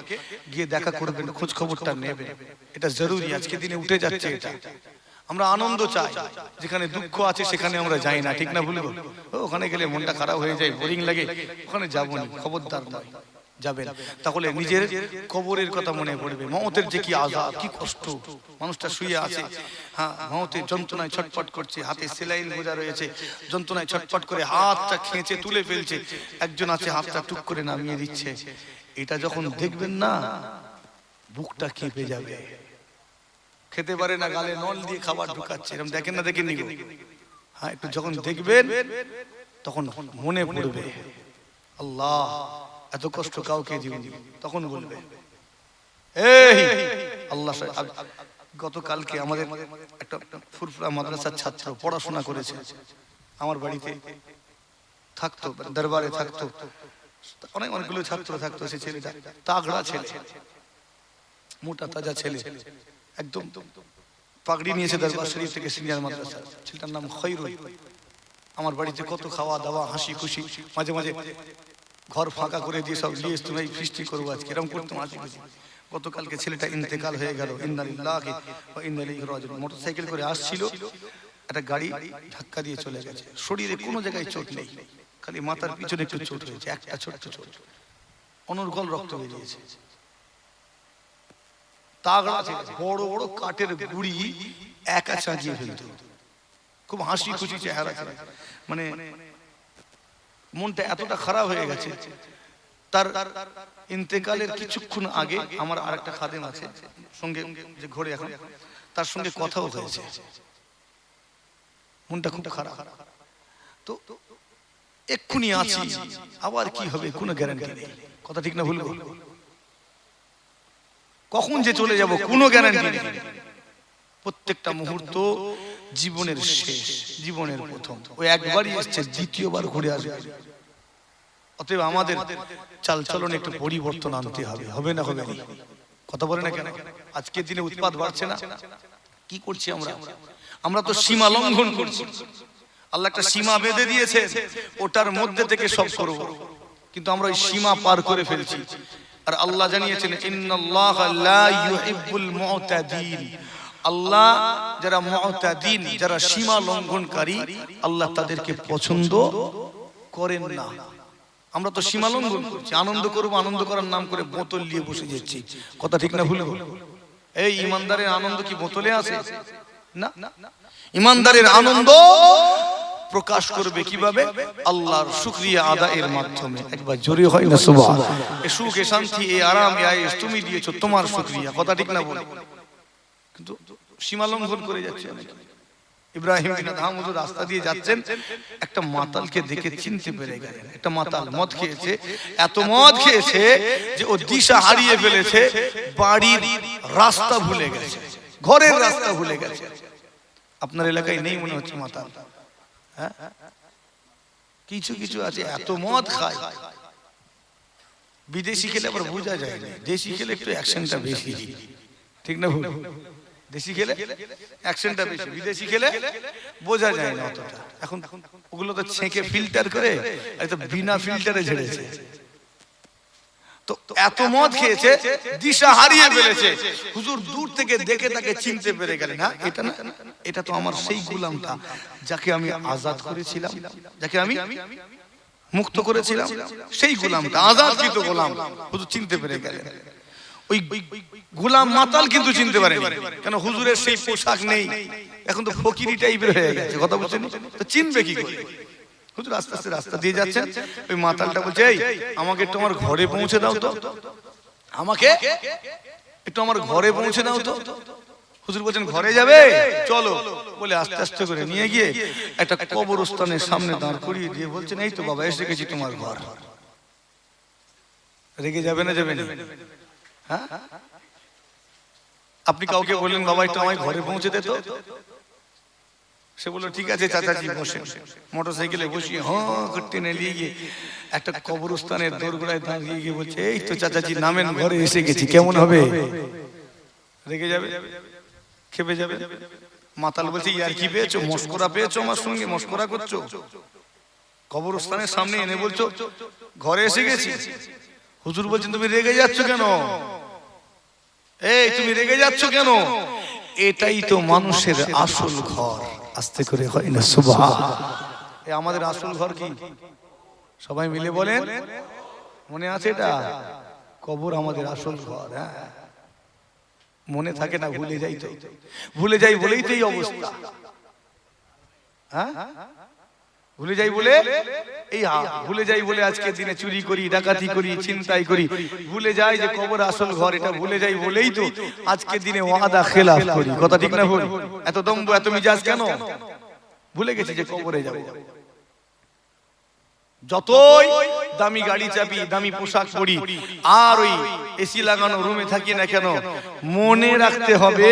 গিয়ে দেখা করবেন, খোঁজ খবরটা নেবেন। এটা জরুরি, আজকে দিনে উঠে যাচ্ছে এটা। আমরা আনন্দ চাই, যেখানে দুঃখ আছে সেখানে আমরা যাই না, ঠিক না ভুলবো? ওখানে গেলে মনটা খারাপ হয়ে যায়, বোরিং লাগে, ওখানে যাবো না, খবরদার নয় যাবেন। তাহলে নিজের কবরের কথা মনে পড়বে, মওতের যে কি আযাব, কি কষ্ট। মানুষটা শুয়ে আছে, হ্যাঁ, মওতের যন্ত্রণায় ছটফট করছে, হাতে সেলাইন বোঝা রয়েছে, যন্ত্রণায় ছটফট করে হাতটা খেঁচে তুলে ফেলছে, একজন আছে হাতটা টুক করে নামিয়ে দিচ্ছে। এটা যখন দেখবেন না, বুকটা কেঁপে যাবে। খেতে পারে না, গালে নল দিয়ে খাবার ঢুকাচ্ছে, এরকম দেখেন না? দেখেন নি? হ্যাঁ, একটু যখন দেখবেন তখন মনে পড়বে, আল্লাহ এত কষ্ট কাউকে দিইনি। তখন বলবে, এই আল্লাহ। গতকালকে আমাদের একটা ফুরফুরা মাদ্রাসার ছাত্র পড়াশোনা করেছে, আমার বাড়িতে থাকতো, দরবারে থাকতো। অনেকগুলো ছাত্র থাকতো, সে ছেলেটা তাগড়া ছেলে, মোটা তাজা ছেলে, একদম পাগড়ি নিয়েছে দরবার শরীফ থেকে সিনিয়র মাদ্রাসা। ছেলেটার নাম খৈরুল। আমার বাড়িতে কত খাওয়া দাওয়া, হাসি খুশি, মাঝে মাঝে ঘর ফাঁকা করে দিয়ে সব নিয়ে তুমি ফিস্টি করবো আজকে, এরকম করতাম হাসি খুশি। গতকালকে ছেলেটা ইন্তেকাল হয়ে গেল, ইন্না লিল্লাহি ওয়া ইন্না ইলাইহি রাজিউন। মোটরসাইকেল করে আসছিল, একটা গাড়ি ধাক্কা দিয়ে চলে গেছে। শরীরে কোনো জায়গায় চোট নেই, খালি মাথার পিছনে একটু চোট হয়েছে, একটা ছোট্ট চোট, অনর্গল রক্ত বেরিয়েছে। তাগড়া ছেলে, বড় বড় কাঠের গুড়ি একা চাঁচিয়ে ফেলতো, খুব হাসি খুশি চেহারা ছিল। মানে মনটা এতটা খারাপ হয়ে গেছে। তার ইন্তেকালের কিছুক্ষণ আগে আমার আরেকটা খাদেম আছে সঙ্গে, যে ঘরে এখন, তার সঙ্গে কথাও হয়েছে। মনটা খুব খারাপ। তো এক্ষুনি আছি, আবার কি হবে কোনো গ্যারান্টি নেই, কথা ঠিক না ভুল? কখন যে চলে যাব কোনো গ্যারান্টি নেই। প্রত্যেকটা মুহূর্ত জীবনের শেষ, জীবনের প্রথম। ওই একবারই এসছে, দ্বিতীয়বার ঘুরে আসবে। অতএব আমাদের চালচলনে একটু পরিবর্তন আনতে হবে, হবে না? হবে না? কথা বলে না কেন? আজকের দিনে উৎপাত বাড়ছে না? কি করছি আমরা? আমরা তো সীমা লঙ্ঘন করছি। আল্লাহ একটা সীমা বেঁধে দিয়েছে, ওটার মধ্যে থেকে সব করব, কিন্তু আমরা ওই সীমা পার করে ফেলছি। আর আল্লাহ জানিয়েছেন, ইন্নাল্লাহা লা ইউহিব্বুল মুতাদিন। আল্লাহ যারা মুতাদিন, যারা সীমা লঙ্ঘনকারী, আল্লাহ তাদেরকে পছন্দ করেন না। আমরা তো সীমা লঙ্ঘন করছি, আনন্দ করবো, আনন্দ করার নাম করে বোতল নিয়ে বসে যাচ্ছি, কথা ঠিক না ভুল? এই ইমানদারের আনন্দ কি বোতলে আছে? না, ইমানদারের আনন্দ প্রকাশ করবে কিভাবে? আল্লাহর শুকরিয়া আদায়ের মাধ্যমে। একবার জোরে হয় না সুবহানাল্লাহ? এই সুখ, এই শান্তি, এই আরাম, এই আয়েশ তুমি দিয়েছো, তোমার শুকরিয়া, কথা ঠিক না বল? কিন্তু সীমা লঙ্ঘন করে যাচ্ছে অনেকে। ইব্রাহিম বিন আদহাম হুজুর রাস্তা দিয়ে যাচ্ছেন, একটা মাতালকে দেখে চিনতে পেরে গেলেন। একটা মাতাল মদ খেয়েছে, এত মদ খেয়েছে যে ও দিশা হারিয়ে ফেলেছে, বাড়ির রাস্তা ভুলে গেছে, ঘরের রাস্তা ভুলে গেছে। আপনার এলাকায় নেই মনে হচ্ছে মাতাল? হ্যাঁ, কিছু কিছু আছে এত মদ খায়। বিদেশি খেলে আবার বোঝা যায় না, দেশি খেলে একটু অ্যাকশনটা বেশি, ঠিক না ভুল? দেশি খেলে অ্যাকশনটা বেশি, বিদেশি খেলে বোঝা যায় না অতটা। এখন ওগুলো তো ছেঁকে ফিল্টার করে, একদম বিনা ফিল্টারে ঝেড়েছে। তো এত মদ খেয়েছে, দিশা হারিয়ে ফেলেছে। হুজুর দূর থেকে দেখে তাকে চিনতে পেরে গেলেন, হ্যাঁ এটা না, এটা তো আমার সেই গোলামটা যাকে আমি আজাদ করেছিলাম, যাকে আমি মুক্ত করেছিলাম, সেই গোলামটা, আজাদকৃত গোলাম। হুজুর চিনতে পেরে গেলেন। ওই গোলাম মাতাল কিন্তু চিনতে পারেনি, কেন? হুজুরের সেই পোশাক নেই, এখন তো ফকিরি টাইপের হয়ে গেছে, কথা বলছেন? তো চিনবে কি করে? হুজুর আস্তে আস্তে রাস্তা দিয়ে যাচ্ছেন, ওই মাতালটা বলছে, এই আমাকে একটু আমার ঘরে পৌঁছে দাও তো, আমাকে একটু আমার ঘরে পৌঁছে দাও তো। হুজুর বলছেন, ঘরে যাবে, চলো। বলে আস্তে আস্তে করে নিয়ে গিয়ে একটা কবরস্থানের সামনে দাঁড় করিয়ে দিয়ে বলছেন, এই তো বাবা এসে গেছি তোমার ঘর। রেগে যাবে না? যাবে না? হ্যাঁ, আপনি কাউকে বললেন, বাবা একটু আমায় ঘরে পৌঁছে দে তো, সে বললো ঠিক আছে চাচাজি বসে। মোটরসাইকেলে বসিয়ে করতে নিয়ে গিয়ে একটা কবরস্থানের দোরগোড়ায় দাঁড়িয়ে গিয়ে বলছে, এই তো চাচাজি নামেন, ঘরে এসে গেছি। কেমন হবে? রেগে যাবে? খেপে যাবে? মাতাল বলছে, ইয়ার কি পেয়েছো, মস্করা পেয়েছো, আমার সঙ্গে মস্করা করছো? কবরস্থানের সামনে এনে বলছো ঘরে এসে গেছি। হুজুর বলছেন, তুমি রেগে যাচ্ছ কেন? এই তুমি রেগে যাচ্ছ কেন? এটাই তো মানুষের আসল ঘর। আস্তে করে হয় না সুবহানাল্লাহ? এই আমাদের আসল ঘর কি? সবাই মিলে বলেন, মনে আছে এটা? কবর আমাদের আসল ঘর। হ্যাঁ, মনে থাকে না, ভুলে যাই তো, ভুলে যাই বলেই তো এই অবস্থা। হ্যাঁ, ভুলে যাই বলে এই, ভুলে যাই বলে আজকের দিনে চুরি করি, ডাকাতি করি, ছিনতাই করি। ভুলে যাই যে কবর আসল ঘর, এটা ভুলে যাই বলেই তো আজকের দিনে ওয়াদা খেলাফ করি, কথা ঠিক না ভুল? এত দম্ভ, এত মিজাজ কেন? ভুলে গেছি যে কবরে যাব। যতই দামি গাড়ি চাপি, দামি পোশাক পরি, আর ওই এসি লাগানো রুমে থাকি না কেন, মনে রাখতে হবে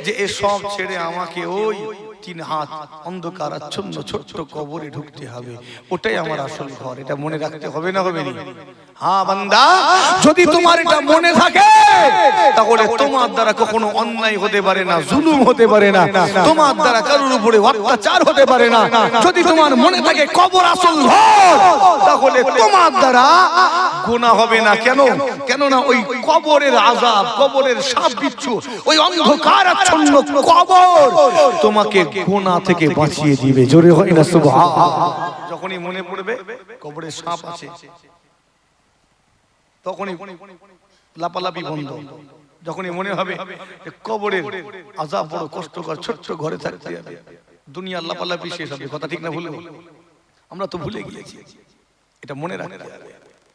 যে এসব ছেড়ে আমাকে ওই 3 হাত অন্ধকার আচ্ছন্ন ছোট্ট কবরে ঢুকতে হবে, ওটাই আমার আসল ঘর। এটা মনে রাখতে হবে না, হবে না? হ্যাঁ বান্দা, যদি তোমার এটা মনে থাকে তাহলে তোমার দ্বারা কখনো অন্যায় হতে পারে না, জুলুম হতে পারে না, তোমার দ্বারা কারোর উপরে অত্যাচার হতে পারে না। যদি তোমার মনে থাকে কবর আসল ঘর, তাহলে তোমার দ্বারা গুনাহ হবে না। কেন? কেননা ওই কবরের আযাব, কবরের সাপ বিচ্ছু, ওই অন্ধকার আচ্ছন্ন কবর তোমাকে গুনাহ থেকে বাঁচিয়ে দিবে। জোরে হয় না সুবহানাল্লাহ। যখনই মনে পড়বে কবরের সাপ আছে, তখনই লাপালাপি বন্ধ। যখনই মনে হবে কবরের আযাব বড় কষ্টকর, ছোট্ট ঘরে থাকতে হবে, দুনিয়ার লাপালাপি শেষ হবে। কথা ঠিক না ভুলে? আমরা তো ভুলে গিয়েছি, এটা মনে রাখতে হবে।